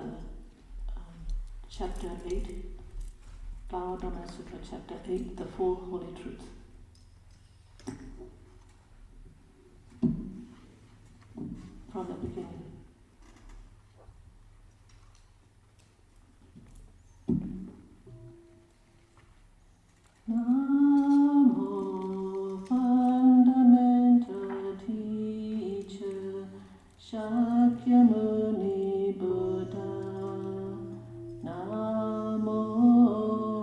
chapter 8, Avatamsaka Sutra, chapter 8, the Four Holy Truths. From the beginning. Namo, fundamental teacher, Shakyamuni Buddha. Namo,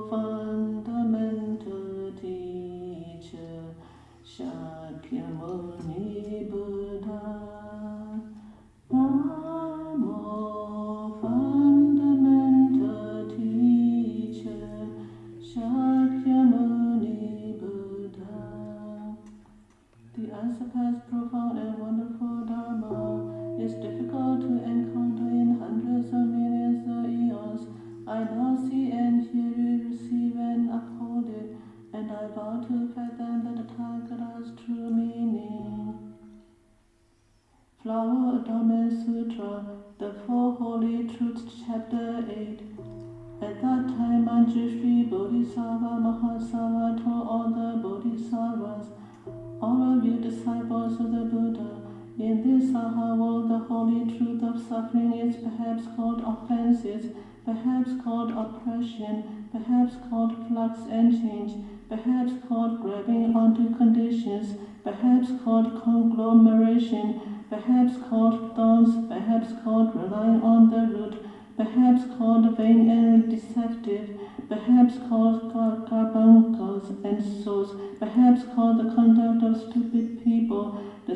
fundamental teacher, Shakyamuni Buddha. Namo, fundamental teacher, Shakyamuni Buddha. The unsurpassed, profound, and wonderful Dharma is difficult to encounter in hundreds of millions of eons. I now see and hear it, receive and uphold it, and I vow to fathom the Tathagata's true meaning. Flower Adornment Sutra, the Four Holy Truths, Chapter 8. At that time, Manjushri Bodhisattva Mahasattva told all the Bodhisattvas, all of you disciples of the Buddha, in this Saha world, the holy truth of suffering is perhaps called offenses, perhaps called oppression, perhaps called flux and change, perhaps called grabbing onto conditions, perhaps called conglomeration, perhaps called thorns, perhaps called relying on the root, perhaps called vain and deceptive, perhaps called carbuncles and souls, perhaps called the conduct of stupid people, the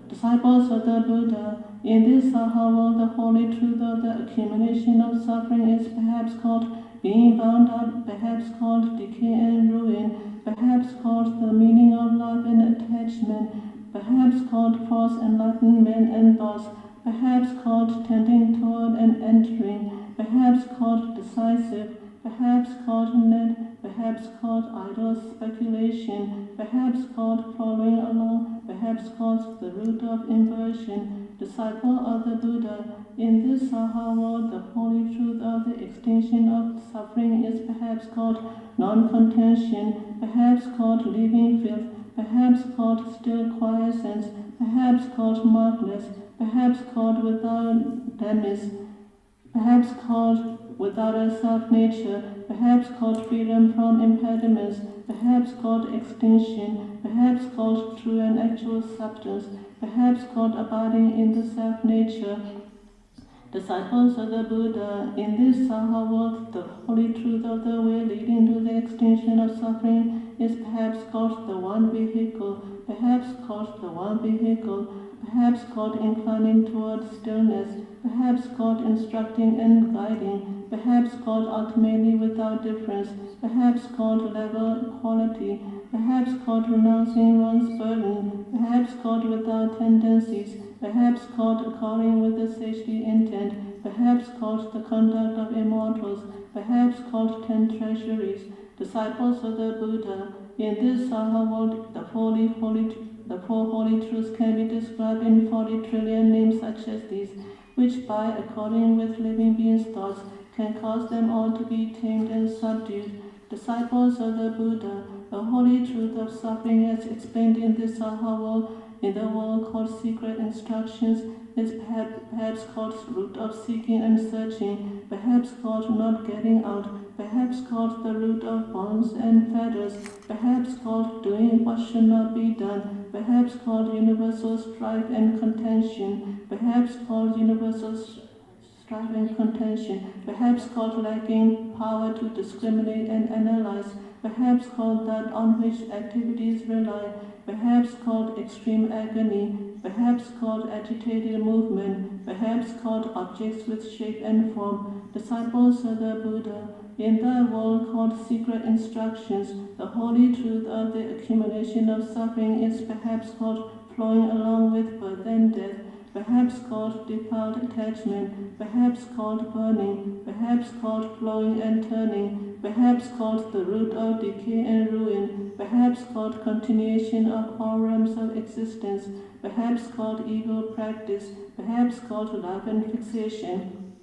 disciples of the Buddha. In this Saha world, the holy truth of the accumulation of suffering is perhaps called being bound up, perhaps called decay and ruin, perhaps called the meaning of love and attachment, perhaps called false enlightenment and thoughts, perhaps called tending toward and entering, perhaps called decisive, perhaps called net, perhaps called idle speculation, perhaps called following along, perhaps called the root of inversion. Disciple of the Buddha, in this Saha world, the holy truth of the extinction of suffering is perhaps called non-contention, perhaps called living filth, perhaps called still quiescence, perhaps called markless, perhaps called without demise, perhaps called without a self-nature, perhaps called freedom from impediments, perhaps called extinction, perhaps called true and actual substance, perhaps called abiding in the self-nature. Disciples of the Buddha, in this Saha world, the holy truth of the way leading to the extinction of suffering is perhaps called the one vehicle, perhaps called the one vehicle, perhaps called inclining toward stillness, perhaps called instructing and guiding, perhaps called ultimately without difference, perhaps called level equality, perhaps called renouncing one's burden, perhaps called without tendencies, perhaps called according with the safety intent, perhaps called the conduct of immortals, perhaps called 10 treasuries. Disciples of the Buddha, in this Saha world, the four holy truths can be described in 40 trillion names such as these, which by according with living beings' thoughts can cause them all to be tamed and subdued. Disciples of the Buddha, the holy truth of suffering as explained in this Saha world, in the world called secret instructions, is perhaps called root of seeking and searching, perhaps called not getting out, perhaps called the root of bonds and fetters, perhaps called doing what should not be done, perhaps called universal strife and contention, perhaps called universal strife and contention, perhaps called lacking power to discriminate and analyze, perhaps called that on which activities rely, perhaps called extreme agony, perhaps called agitated movement, perhaps called objects with shape and form. Disciples of the Buddha, in that world called secret instructions, the holy truth of the accumulation of suffering is perhaps called flowing along with birth and death, perhaps called defiled attachment, perhaps called burning, perhaps called flowing and turning, perhaps called the root of decay and ruin, perhaps called continuation of all realms of existence, perhaps called ego practice, perhaps called love and fixation.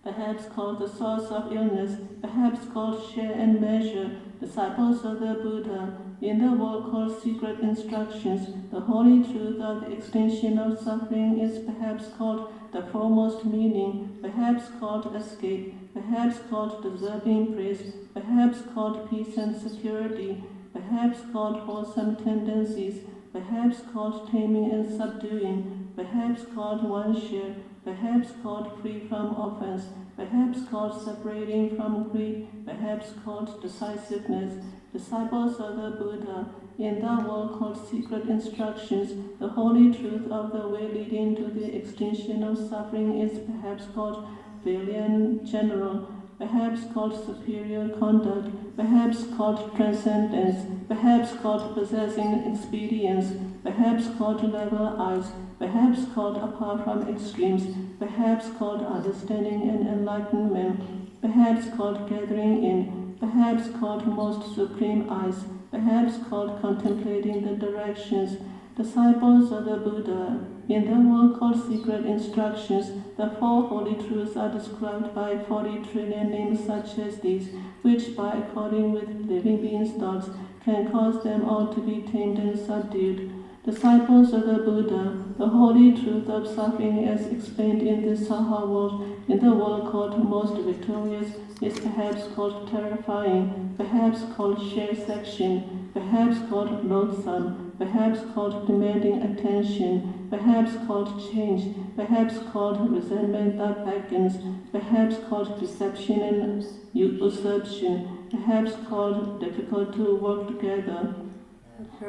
perhaps called the source of illness, perhaps called share and measure, disciples of the Buddha, in the work called secret instructions, the holy truth of the extinction of suffering is perhaps called the foremost meaning, perhaps called escape, perhaps called deserving praise, perhaps called peace and security, perhaps called wholesome tendencies, perhaps called taming and subduing, perhaps called one share, perhaps called free from offense, perhaps called separating from greed, perhaps called decisiveness, disciples of the Buddha, in that world called secret instructions, the holy truth of the way leading to the extinction of suffering is perhaps called valiant general, perhaps called superior conduct, perhaps called transcendence, perhaps called possessing expedience, perhaps called level eyes, perhaps called apart from extremes, perhaps called understanding and enlightenment, perhaps called gathering in, perhaps called most supreme eyes, perhaps called contemplating the directions, disciples of the Buddha. In the world called secret instructions, the four holy truths are described by 40 trillion names such as these, which by according with living beings' thoughts can cause them all to be tamed and subdued. Disciples of the Buddha, the holy truth of suffering as explained in this Saha world, in the world called most victorious, is perhaps called terrifying, perhaps called share section, perhaps called loathsome, perhaps called demanding attention, perhaps called change, perhaps called resentment that beckons, perhaps called deception and usurpation, perhaps called difficult to work together,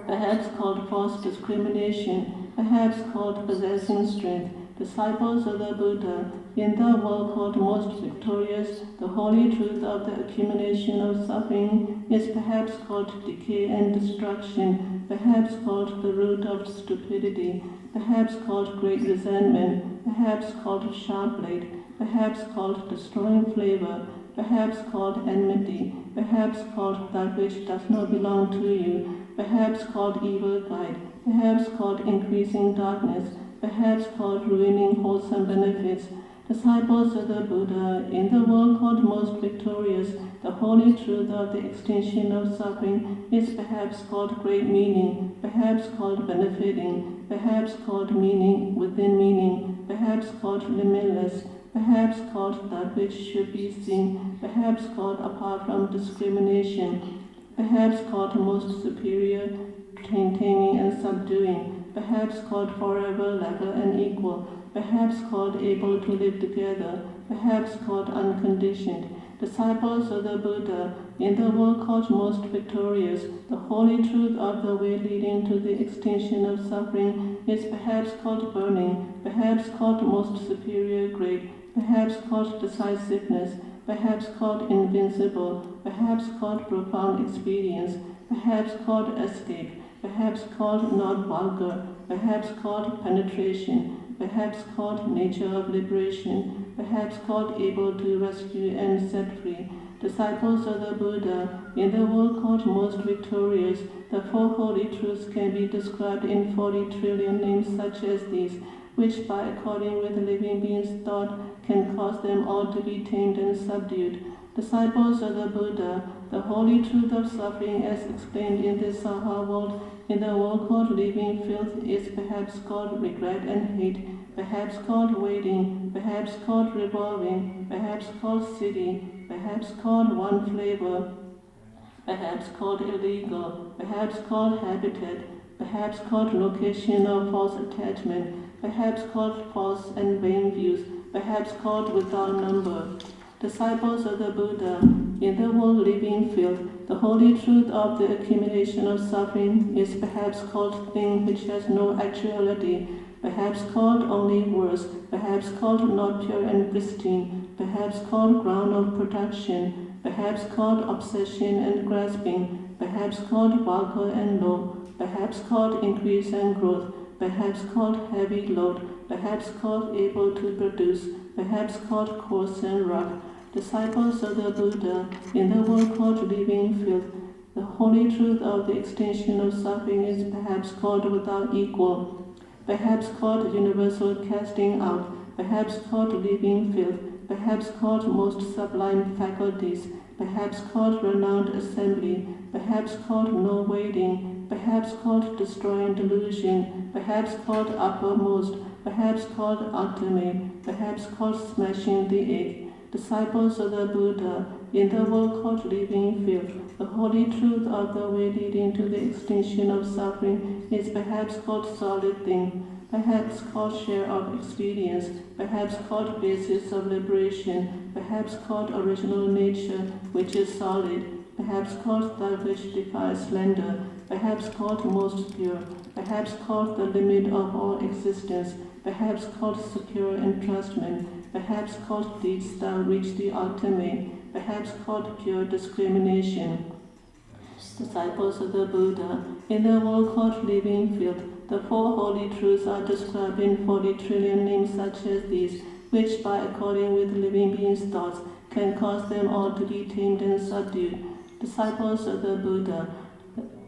perhaps called false discrimination, perhaps called possessing strength, disciples of the Buddha, in the world called most victorious, the holy truth of the accumulation of suffering is perhaps called decay and destruction, perhaps called the root of stupidity, perhaps called great resentment, perhaps called sharp blade, perhaps called destroying flavor, perhaps called enmity, perhaps called that which does not belong to you, perhaps called evil guide, perhaps called increasing darkness, perhaps called ruining wholesome benefits. Disciples of the Buddha, in the world called most victorious, the holy truth of the extinction of suffering is perhaps called great meaning, perhaps called benefiting, perhaps called meaning within meaning, perhaps called limitless, perhaps called that which should be seen, perhaps called apart from discrimination, perhaps called most superior, taming and subduing, perhaps called forever level and equal, perhaps called able to live together, perhaps called unconditioned. Disciples of the Buddha, in the world called most victorious, the holy truth of the way leading to the extinction of suffering is perhaps called burning, perhaps called most superior great, perhaps called decisiveness, perhaps called invincible, perhaps called profound experience, perhaps called escape, perhaps called not vulgar, perhaps called penetration, perhaps called nature of liberation, perhaps called able to rescue and set free. Disciples of the Buddha, in the world called most victorious, the four holy truths can be described in 40 trillion names such as these, which by according with living beings' thought can cause them all to be tamed and subdued. Disciples of the Buddha, the holy truth of suffering as explained in this Saha world, in the world called living filth, is perhaps called regret and hate, perhaps called waiting, perhaps called revolving, perhaps called city, perhaps called one flavor, perhaps called illegal, perhaps called habitat, perhaps called location of false attachment, perhaps called false and vain views, perhaps called without number. Disciples of the Buddha, in the world living field, the holy truth of the accumulation of suffering is perhaps called thing which has no actuality, perhaps called only words, perhaps called not pure and pristine, perhaps called ground of production, perhaps called obsession and grasping, perhaps called vulgar and low, perhaps called increase and growth, perhaps called heavy load, perhaps called able to produce, perhaps called coarse and rough. Disciples of the Buddha, in the world called living field, the holy truth of the extinction of suffering is perhaps called without equal, perhaps called universal casting out, perhaps called living field, perhaps called most sublime faculties, perhaps called renowned assembly, perhaps called no waiting, perhaps called destroying delusion, perhaps called uppermost, perhaps called ultimate, perhaps called smashing the egg. Disciples of the Buddha, in the world called living field, the holy truth of the way leading to the extinction of suffering is perhaps called solid thing, perhaps called share of experience, perhaps called basis of liberation, perhaps called original nature, which is solid, perhaps called that which defies slender, perhaps called most pure, perhaps called the limit of all existence, perhaps called secure entrustment, perhaps called deeds that reach the ultimate, perhaps called pure discrimination. Disciples of the Buddha, in the world called living field, the four holy truths are described in 40 trillion names such as these, which by according with living beings' thoughts can cause them all to be tamed and subdued. Disciples of the Buddha,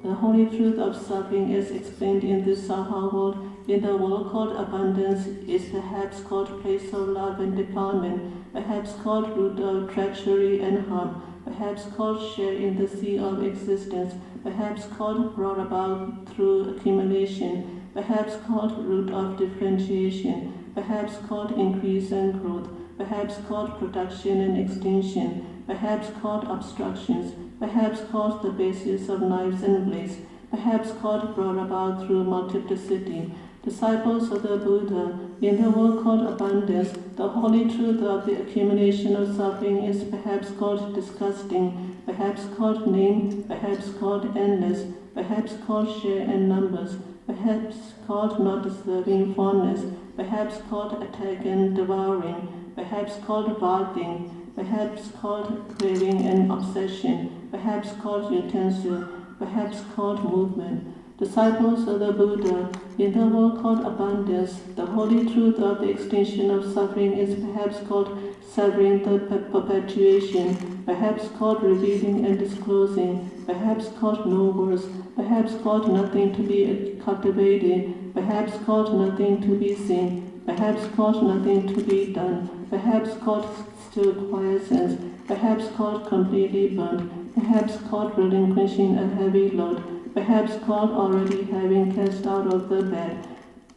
the holy truth of suffering is explained in this Saha world. In the world called abundance is perhaps called place of love and defilement, perhaps called root of treachery and harm, perhaps called share in the sea of existence, perhaps called brought about through accumulation, perhaps called root of differentiation, perhaps called increase and growth, perhaps called production and extinction, perhaps called obstructions, perhaps called the basis of knives and blades, perhaps called brought about through multiplicity. Disciples of the Buddha, in the world called abundance, the holy truth of the accumulation of suffering is perhaps called disgusting, perhaps called name, perhaps called endless, perhaps called share and numbers, perhaps called not deserving fondness, perhaps called attack and devouring, perhaps called bathing, perhaps called craving and obsession, perhaps called utensil, perhaps called movement. Disciples of the Buddha, in the world called abundance, the holy truth of the extinction of suffering is perhaps called severing the perpetuation, perhaps called revealing and disclosing, perhaps called no words, perhaps called nothing to be cultivated, perhaps called nothing to be seen, perhaps called nothing to be done, perhaps called still quiescence, perhaps called completely burnt, perhaps called relinquishing a heavy load, perhaps called already having cast out of the bed.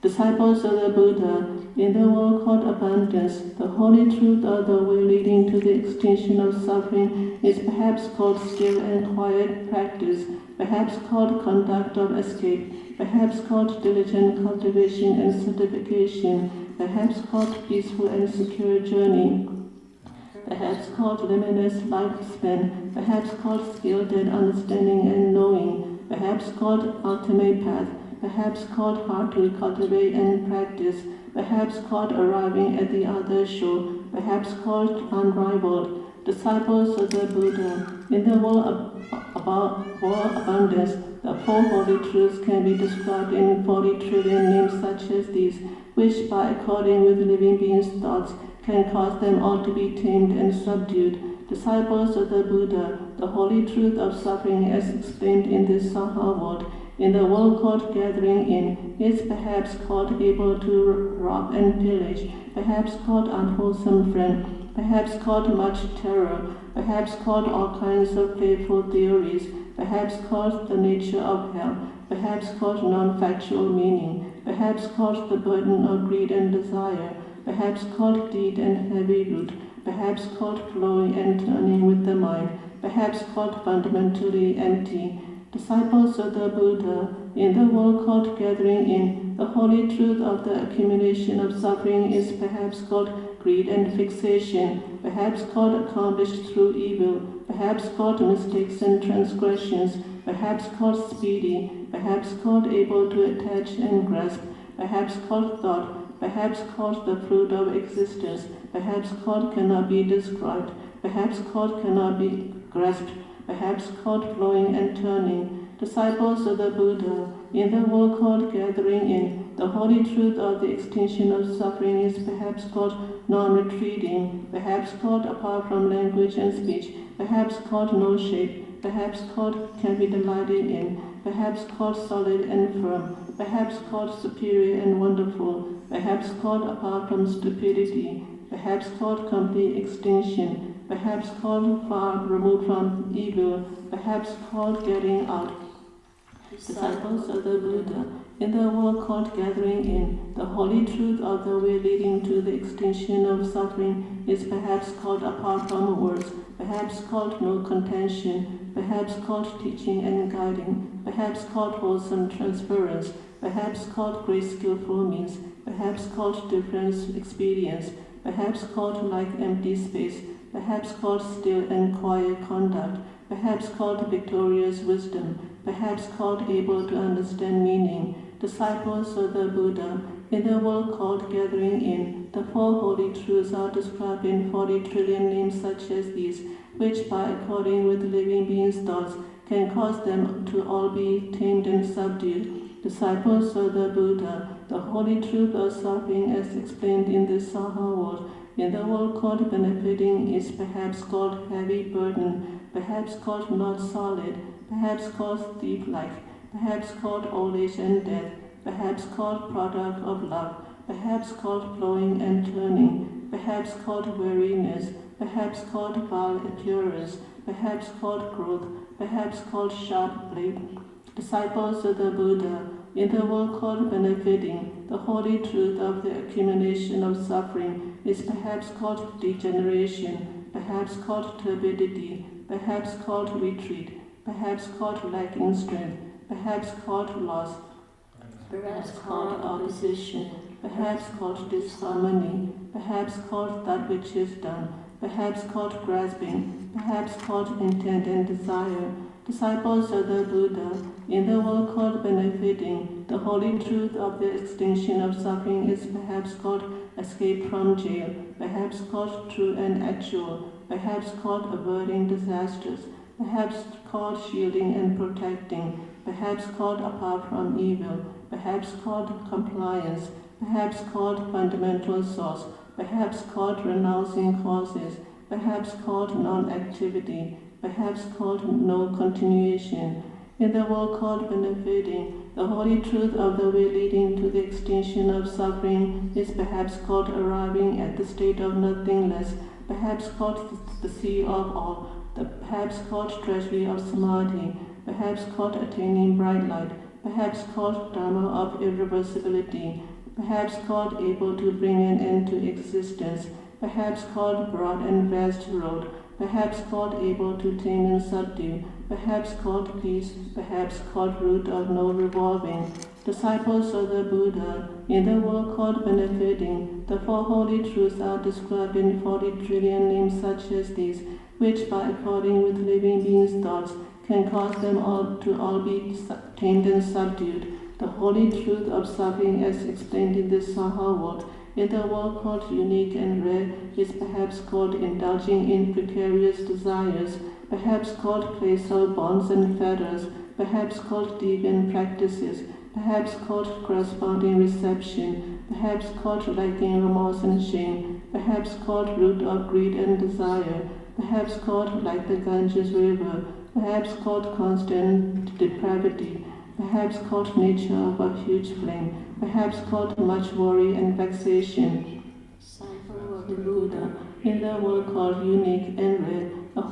Disciples of the Buddha, in the world called abundance, the holy truth of the way leading to the extinction of suffering is perhaps called still and quiet practice, perhaps called conduct of escape, perhaps called diligent cultivation and certification, perhaps called peaceful and secure journey, perhaps called limitless lifespan, perhaps called skilled at understanding and knowing, perhaps called ultimate path, perhaps called hard to cultivate and practice, perhaps called arriving at the other shore, perhaps called unrivaled. Disciples of the Buddha, in the world abundance, the four holy truths can be described in 40 trillion names such as these, which by according with living beings' thoughts can cause them all to be tamed and subdued. Disciples of the Buddha, the holy truth of suffering as explained in this Saha world, in the world called gathering in, is perhaps called able to rob and pillage, perhaps called unwholesome friend, perhaps called much terror, perhaps called all kinds of playful theories, perhaps called the nature of hell, perhaps called non-factual meaning, perhaps called the burden of greed and desire, perhaps called deed and heavy root, perhaps called flowing and turning with the mind, perhaps called fundamentally empty. Disciples of the Buddha, in the world called gathering in, the holy truth of the accumulation of suffering is perhaps called greed and fixation, perhaps called accomplished through evil, perhaps called mistakes and transgressions, perhaps called speedy, perhaps called able to attach and grasp, perhaps called thought, perhaps called the fruit of existence, perhaps called cannot be described, perhaps called cannot be grasped, perhaps called flowing and turning. Disciples of the Buddha, in the world called gathering in, the holy truth of the extinction of suffering is perhaps called non-retreating, perhaps called apart from language and speech, perhaps called no shape, perhaps called can be delighted in, perhaps called solid and firm, perhaps called superior and wonderful, perhaps called apart from stupidity, perhaps called complete extinction, perhaps called far removed from evil, perhaps called getting out. Disciples of the Buddha, in the world called gathering in, the holy truth of the way leading to the extinction of suffering is perhaps called apart from words, perhaps called no contention, perhaps called teaching and guiding, perhaps called wholesome transference, perhaps called great skillful means, perhaps called different experience, perhaps called like empty space, perhaps called still and quiet conduct, perhaps called victorious wisdom, perhaps called able to understand meaning. Disciples of the Buddha, in the world called gathering in, the four holy truths are described in 40 trillion names such as these, which by according with living beings' thoughts can cause them to all be tamed and subdued. Disciples of the Buddha, the holy truth of suffering as explained in this Saha world, in the world called benefiting is perhaps called heavy burden, perhaps called not solid, perhaps called thief-like, perhaps called old age and death, perhaps called product of love, perhaps called flowing and turning, perhaps called weariness, perhaps called vile appearance, perhaps called growth, perhaps called sharp blade. Disciples of the Buddha, in the world called benefiting, the holy truth of the accumulation of suffering is perhaps called degeneration, perhaps called turbidity, perhaps called retreat, perhaps called lacking strength, perhaps called loss, perhaps called opposition, perhaps called disharmony, perhaps called that which is done, perhaps called grasping, perhaps called intent and desire. Disciples of the Buddha, in the world called benefiting, the holy truth of the extinction of suffering is perhaps called escape from jail, perhaps called true and actual, perhaps called averting disasters, perhaps called shielding and protecting, perhaps called apart from evil, perhaps called compliance, perhaps called fundamental source, perhaps called renouncing causes, perhaps called non-activity, perhaps called no continuation. In the world called benefiting, the holy truth of the way leading to the extinction of suffering is perhaps called arriving at the state of nothingness, perhaps called the sea of all, perhaps called treasury of samadhi, perhaps called attaining bright light, perhaps called dharma of irreversibility, perhaps called able to bring an end to existence, perhaps called broad and vast road, perhaps called able to tame and subdue, perhaps called peace, perhaps called root of no revolving. Disciples of the Buddha, in the world called benefiting, the four holy truths are described in 40 trillion names such as these, which by according with living beings' thoughts can cause them all to all be tamed and subdued. The holy truth of suffering as explained in this Saha world, in the world called unique and rare, is perhaps called indulging in precarious desires, perhaps called place of bonds and fetters, perhaps called deviant practices, perhaps called corresponding reception, perhaps called lacking remorse and shame, perhaps called root of greed and desire, perhaps called like the Ganges river, perhaps called constant depravity, perhaps called nature of a huge flame, perhaps called much worry and vexation. Disciple of the Buddha, in the world called unique and rare, the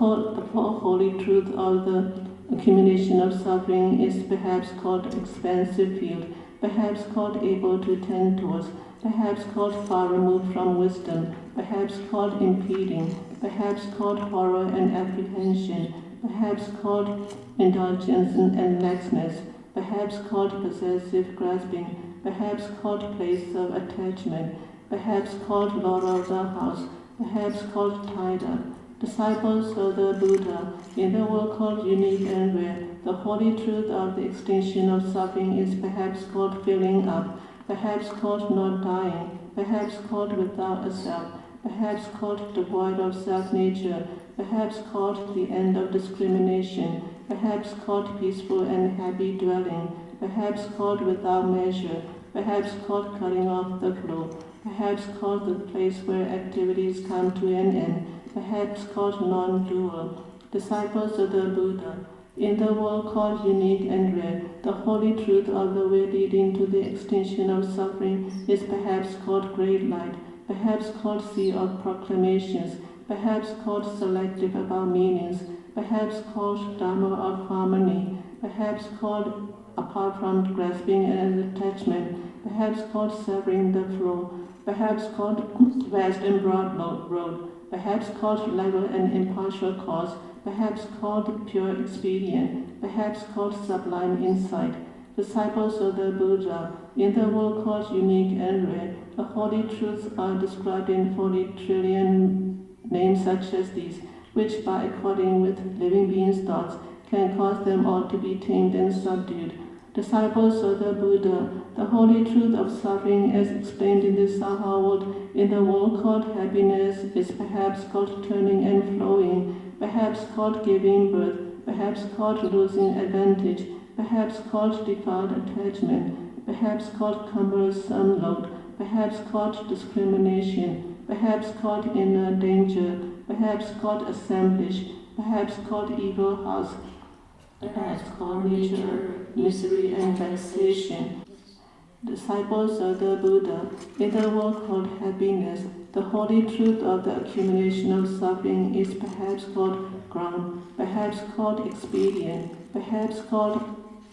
four holy truth of the accumulation of suffering is perhaps called expansive field, perhaps called able to tend towards, perhaps called far removed from wisdom, perhaps called impeding, perhaps called horror and apprehension, perhaps called indulgence and laxness, perhaps called possessive grasping, perhaps called place of attachment, perhaps called lord of the house, perhaps called tied up. Disciples of the Buddha, in the world called unique and rare, the holy truth of the extinction of suffering is perhaps called filling up, perhaps called not dying, perhaps called without a self, perhaps called devoid of self-nature, perhaps called the end of discrimination, perhaps called peaceful and happy dwelling, perhaps called without measure, perhaps called cutting off the flow, perhaps called the place where activities come to an end, perhaps called non-dual. Disciples of the Buddha, in the world called unique and rare, the holy truth of the way leading to the extinction of suffering is perhaps called great light, perhaps called sea of proclamations, perhaps called selective about meanings, perhaps called Dharma of harmony, perhaps called apart from grasping and attachment, perhaps called severing the flow, perhaps called vast and broad road, perhaps called level and impartial cause, perhaps called pure expedient, perhaps called sublime insight. Disciples of the Buddha, in the world called unique and rare, the holy truths are described in 40 trillion names such as these, which by according with living beings' thoughts can cause them all to be tamed and subdued. Disciples of the Buddha, the holy truth of suffering as explained in the Saha world, in the world called happiness, is perhaps called turning and flowing, perhaps called giving birth, perhaps called losing advantage, perhaps called defiled attachment, perhaps called cumbersome load, perhaps called discrimination, perhaps called inner danger, perhaps called assemblage, perhaps called evil house, perhaps called nature, misery and vexation. Disciples of the Buddha, in the world called happiness, the holy truth of the accumulation of suffering is perhaps called ground, perhaps called expedient, perhaps called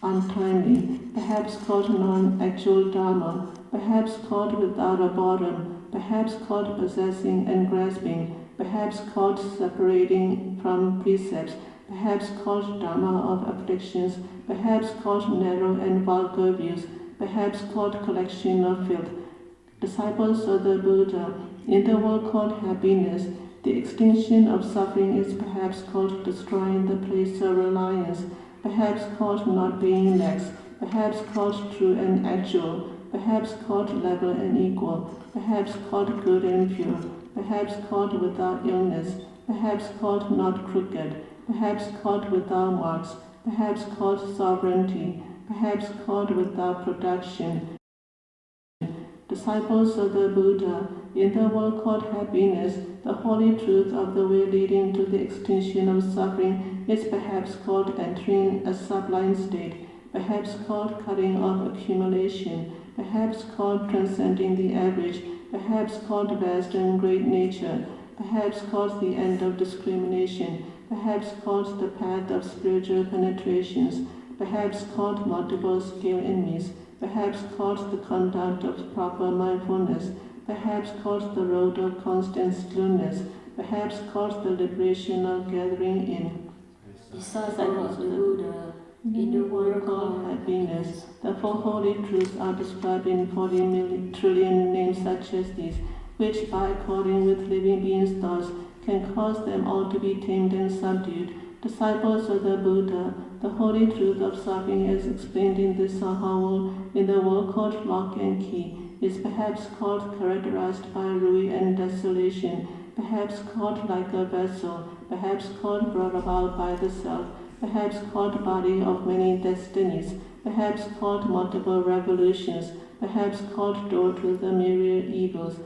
untimely, perhaps called non-actual Dharma, perhaps called without a bottom, perhaps called possessing and grasping, perhaps called separating from precepts, perhaps called Dharma of afflictions, perhaps called narrow and vulgar views, perhaps called collection of filth. Disciples of the Buddha, in the world called happiness, the extinction of suffering is perhaps called destroying the place of reliance, perhaps called not being lax, perhaps called true and actual, perhaps called level and equal, perhaps called good and pure, perhaps called without illness, perhaps called not crooked, perhaps called without marks, perhaps called sovereignty, perhaps called without production. Disciples of the Buddha, in the world called happiness, the holy truth of the way leading to the extinction of suffering is perhaps called entering a sublime state, perhaps called cutting off accumulation, perhaps called transcending the average, perhaps called vast and great nature, perhaps called the end of discrimination, perhaps called the path of spiritual penetrations, perhaps called multiple scale enemies, perhaps called the conduct of proper mindfulness, perhaps called the road of constant stillness, perhaps called the liberation of gathering in. Disciples of the Buddha, in the world called happiness, the four holy truths are described in 40 trillion names such as these, which by according with living beings' thoughts can cause them all to be tamed and subdued. Disciples of the Buddha, the holy truth of suffering as explained in this Saha in the world called lock and key, is perhaps called characterized by ruin and desolation, perhaps called like a vessel, perhaps called brought about by the self, perhaps called body of many destinies, perhaps called multiple revolutions, perhaps called door to the myriad evils,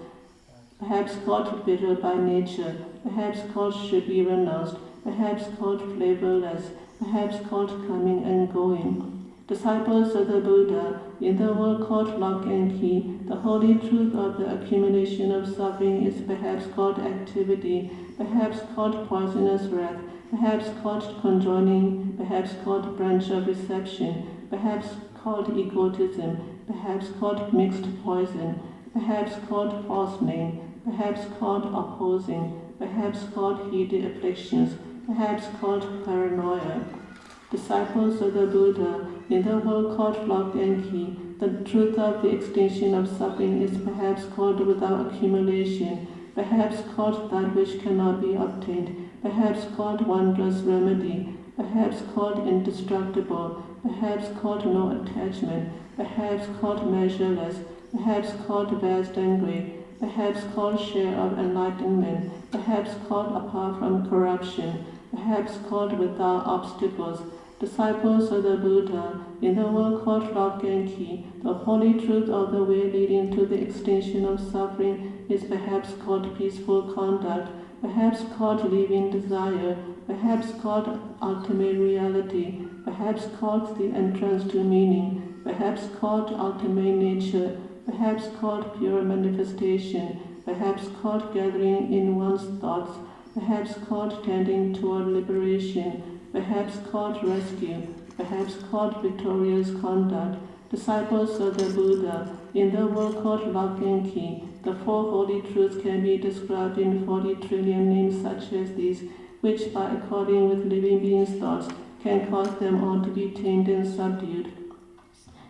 perhaps called bitter by nature, perhaps called should be renounced, perhaps called flavorless, perhaps called coming and going. Disciples of the Buddha, in the world called lock and key, the holy truth of the accumulation of suffering is perhaps called activity, perhaps called poisonous wrath, perhaps called conjoining, perhaps called branch of reception, perhaps called egotism, perhaps called mixed poison, perhaps called false name, perhaps called opposing, perhaps called heated afflictions, perhaps called paranoia. Disciples of the Buddha, in the world called lock and key, the truth of the extinction of suffering is perhaps called without accumulation, perhaps called that which cannot be obtained, perhaps called wondrous remedy, perhaps called indestructible, perhaps called no attachment, perhaps called measureless, perhaps called vast and great, perhaps called share of enlightenment, perhaps called apart from corruption, perhaps called without obstacles. Disciples of the Buddha, in the world called lock and key, the holy truth of the way leading to the extinction of suffering is perhaps called peaceful conduct, perhaps called leaving desire, perhaps called ultimate reality, perhaps called the entrance to meaning, perhaps called ultimate nature, perhaps called pure manifestation, perhaps called gathering in one's thoughts, perhaps called tending toward liberation, perhaps called rescue, perhaps called victorious conduct. Disciples of the Buddha, in the world called Lock and Key, the four holy truths can be described in 40 trillion names such as these, which by according with living beings' thoughts can cause them all to be tamed and subdued.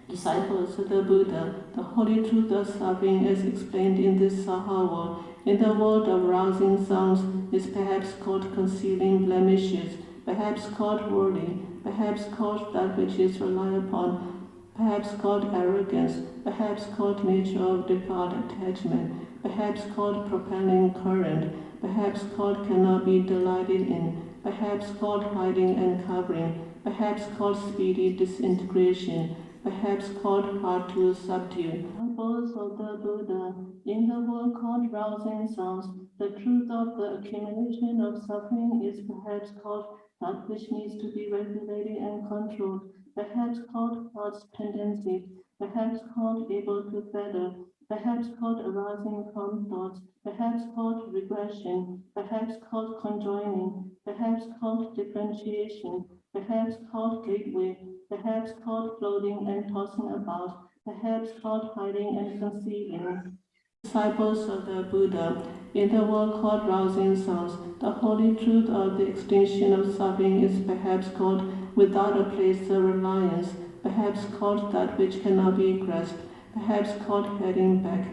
Disciples of the Buddha, the holy truth of suffering as explained in this Saha world, in the world of rousing sounds, is perhaps called concealing blemishes, perhaps called worldly, perhaps called that which is relied upon, perhaps called arrogance, perhaps called nature of devout attachment, perhaps called propelling current, perhaps called cannot be delighted in, perhaps called hiding and covering, perhaps called speedy disintegration, perhaps called hard to subdue. Disciples of the Buddha, in the world called rousing sounds, the truth of the accumulation of suffering is perhaps called that which needs to be regulated and controlled, perhaps called thought's tendency, perhaps called able to feather, perhaps called arising from thoughts, perhaps called regression, perhaps called conjoining, perhaps called differentiation, perhaps called gateway, perhaps called floating and tossing about, perhaps called hiding and concealing. Disciples of the Buddha, in the world called rousing sounds, the holy truth of the extinction of suffering is perhaps called without a place of reliance, perhaps called that which cannot be grasped, perhaps called heading back,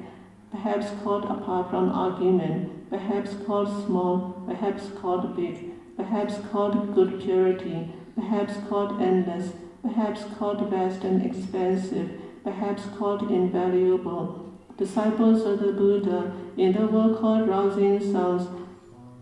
perhaps called apart from argument, perhaps called small, perhaps called big, perhaps called good purity, perhaps called endless, perhaps called vast and expansive, perhaps called invaluable. Disciples of the Buddha, in the world called rousing sounds,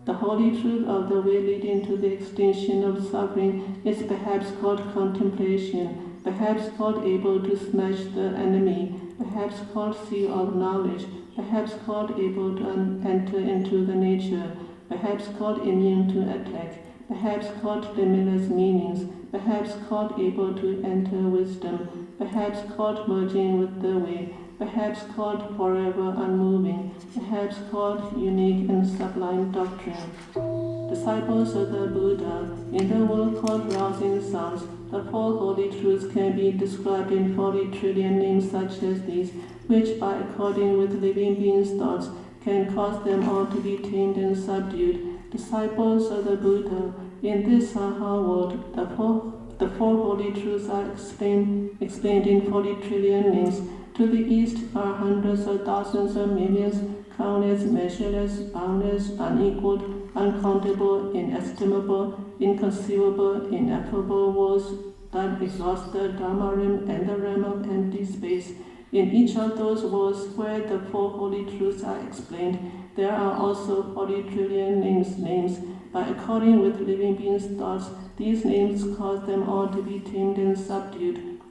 the holy truth of the way leading to the extinction of suffering is perhaps called contemplation, perhaps called able to smash the enemy, perhaps called sea of knowledge, perhaps called able to enter into the nature, perhaps called immune to attack, perhaps called limitless meanings, perhaps called able to enter wisdom, perhaps called merging with the way, perhaps called forever unmoving, perhaps called unique and sublime doctrine. Disciples of the Buddha, in the world called rousing sounds, the four holy truths can be described in 40 trillion names such as these, which by according with living beings' thoughts can cause them all to be tamed and subdued. Disciples of the Buddha, in this Saha world, the four holy truths are explained in 40 trillion names. To the east are hundreds of thousands of millions, countless, measureless, boundless, unequaled, uncountable, inestimable, inconceivable, ineffable worlds that exhaust the Dharma realm and the realm of empty space. In each of those worlds where the four holy truths are explained, there are also 40 trillion names. By according with living beings' thoughts, these names cause them all to be tamed and subdued.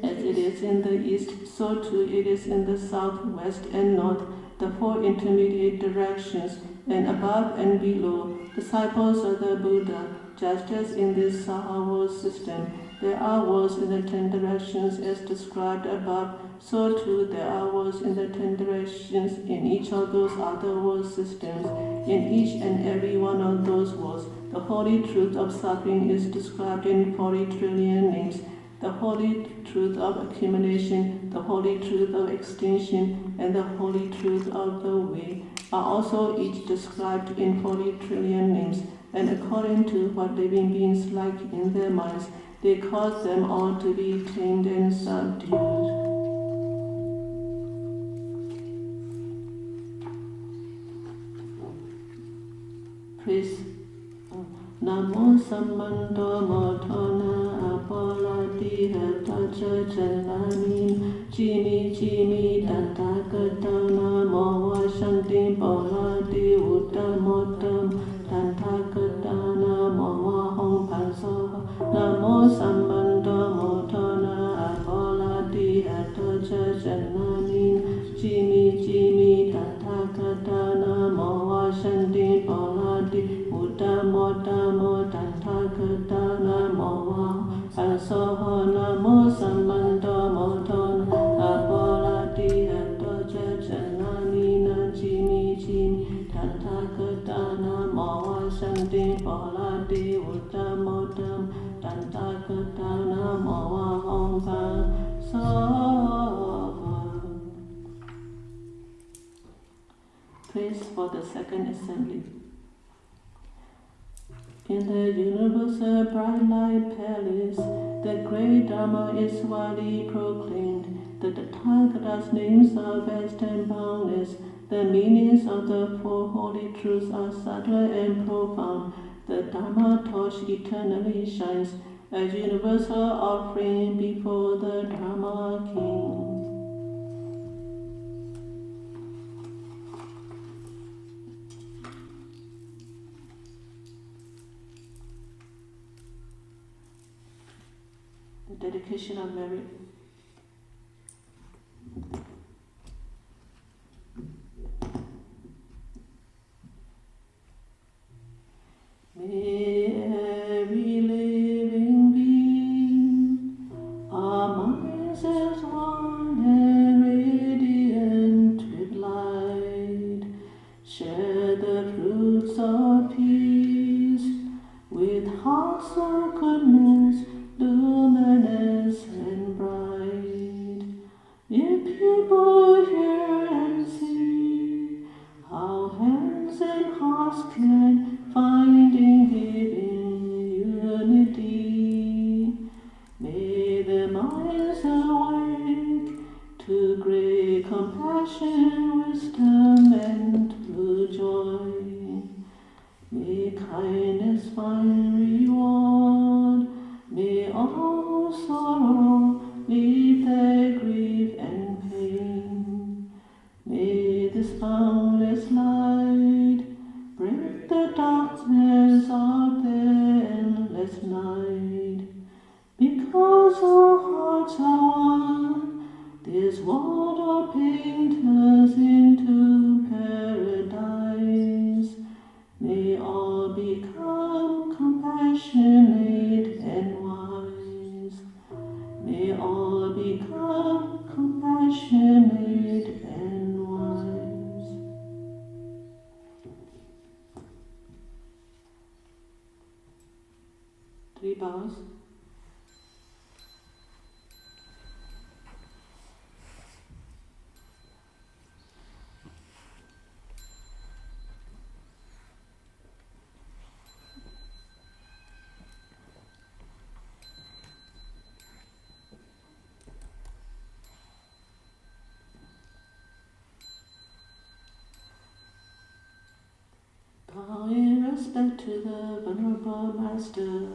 As it is in the east, so too it is in the south, west, and north, the four intermediate directions, and above and below. Disciples of the Buddha, just as in this Saha world system, there are worlds in the 10 directions as described above, so too there are worlds in the 10 directions in each of those other world systems. In each and every one of those worlds, the holy truth of suffering is described in 40 trillion names. The holy truth of accumulation, the holy truth of extinction, and the holy truth of the way are also each described in 40 trillion names, and according to what living beings like in their minds, they cause them all to be tamed and subdued. Praise. Namo Sammanto Motona Apolati Hatacha Chalamin Jimi Tata Katana Moa Shanti Polati Uttamotam Tanta Katana Moa Hong Panso Namo Sammanto Motona Apolati Hatacha Chalamin Jimi Tata Katana Moa Shanti Polati Uttamo Tanta Katana Moa Panso Namo Sammanto Motona Apolati Hatacha Chalamin for the second assembly. In the universal bright light palace, the great Dharma is widely proclaimed. The Tathagata's names are vast and boundless. The meanings of the Four Holy Truths are subtle and profound. The Dharma torch eternally shines, a universal offering before the Dharma King. The dedication of merit. May every living being, our minds as one and radiant with light, share the fruits of peace with hearts of goodness, luminous and bright. If people hear and see how hands and hearts can find in giving unity, may their minds awake to great compassion, wisdom, and true joy. May kindness find reward, may all sorrow leave their grief and pain. May this boundless light break the darkness of the endless night. Because our hearts are one, this world will paint us into paradise. May all become compassionate and wise. May all become compassionate and wise. Three bows. Bow in respect to the Venerable Master.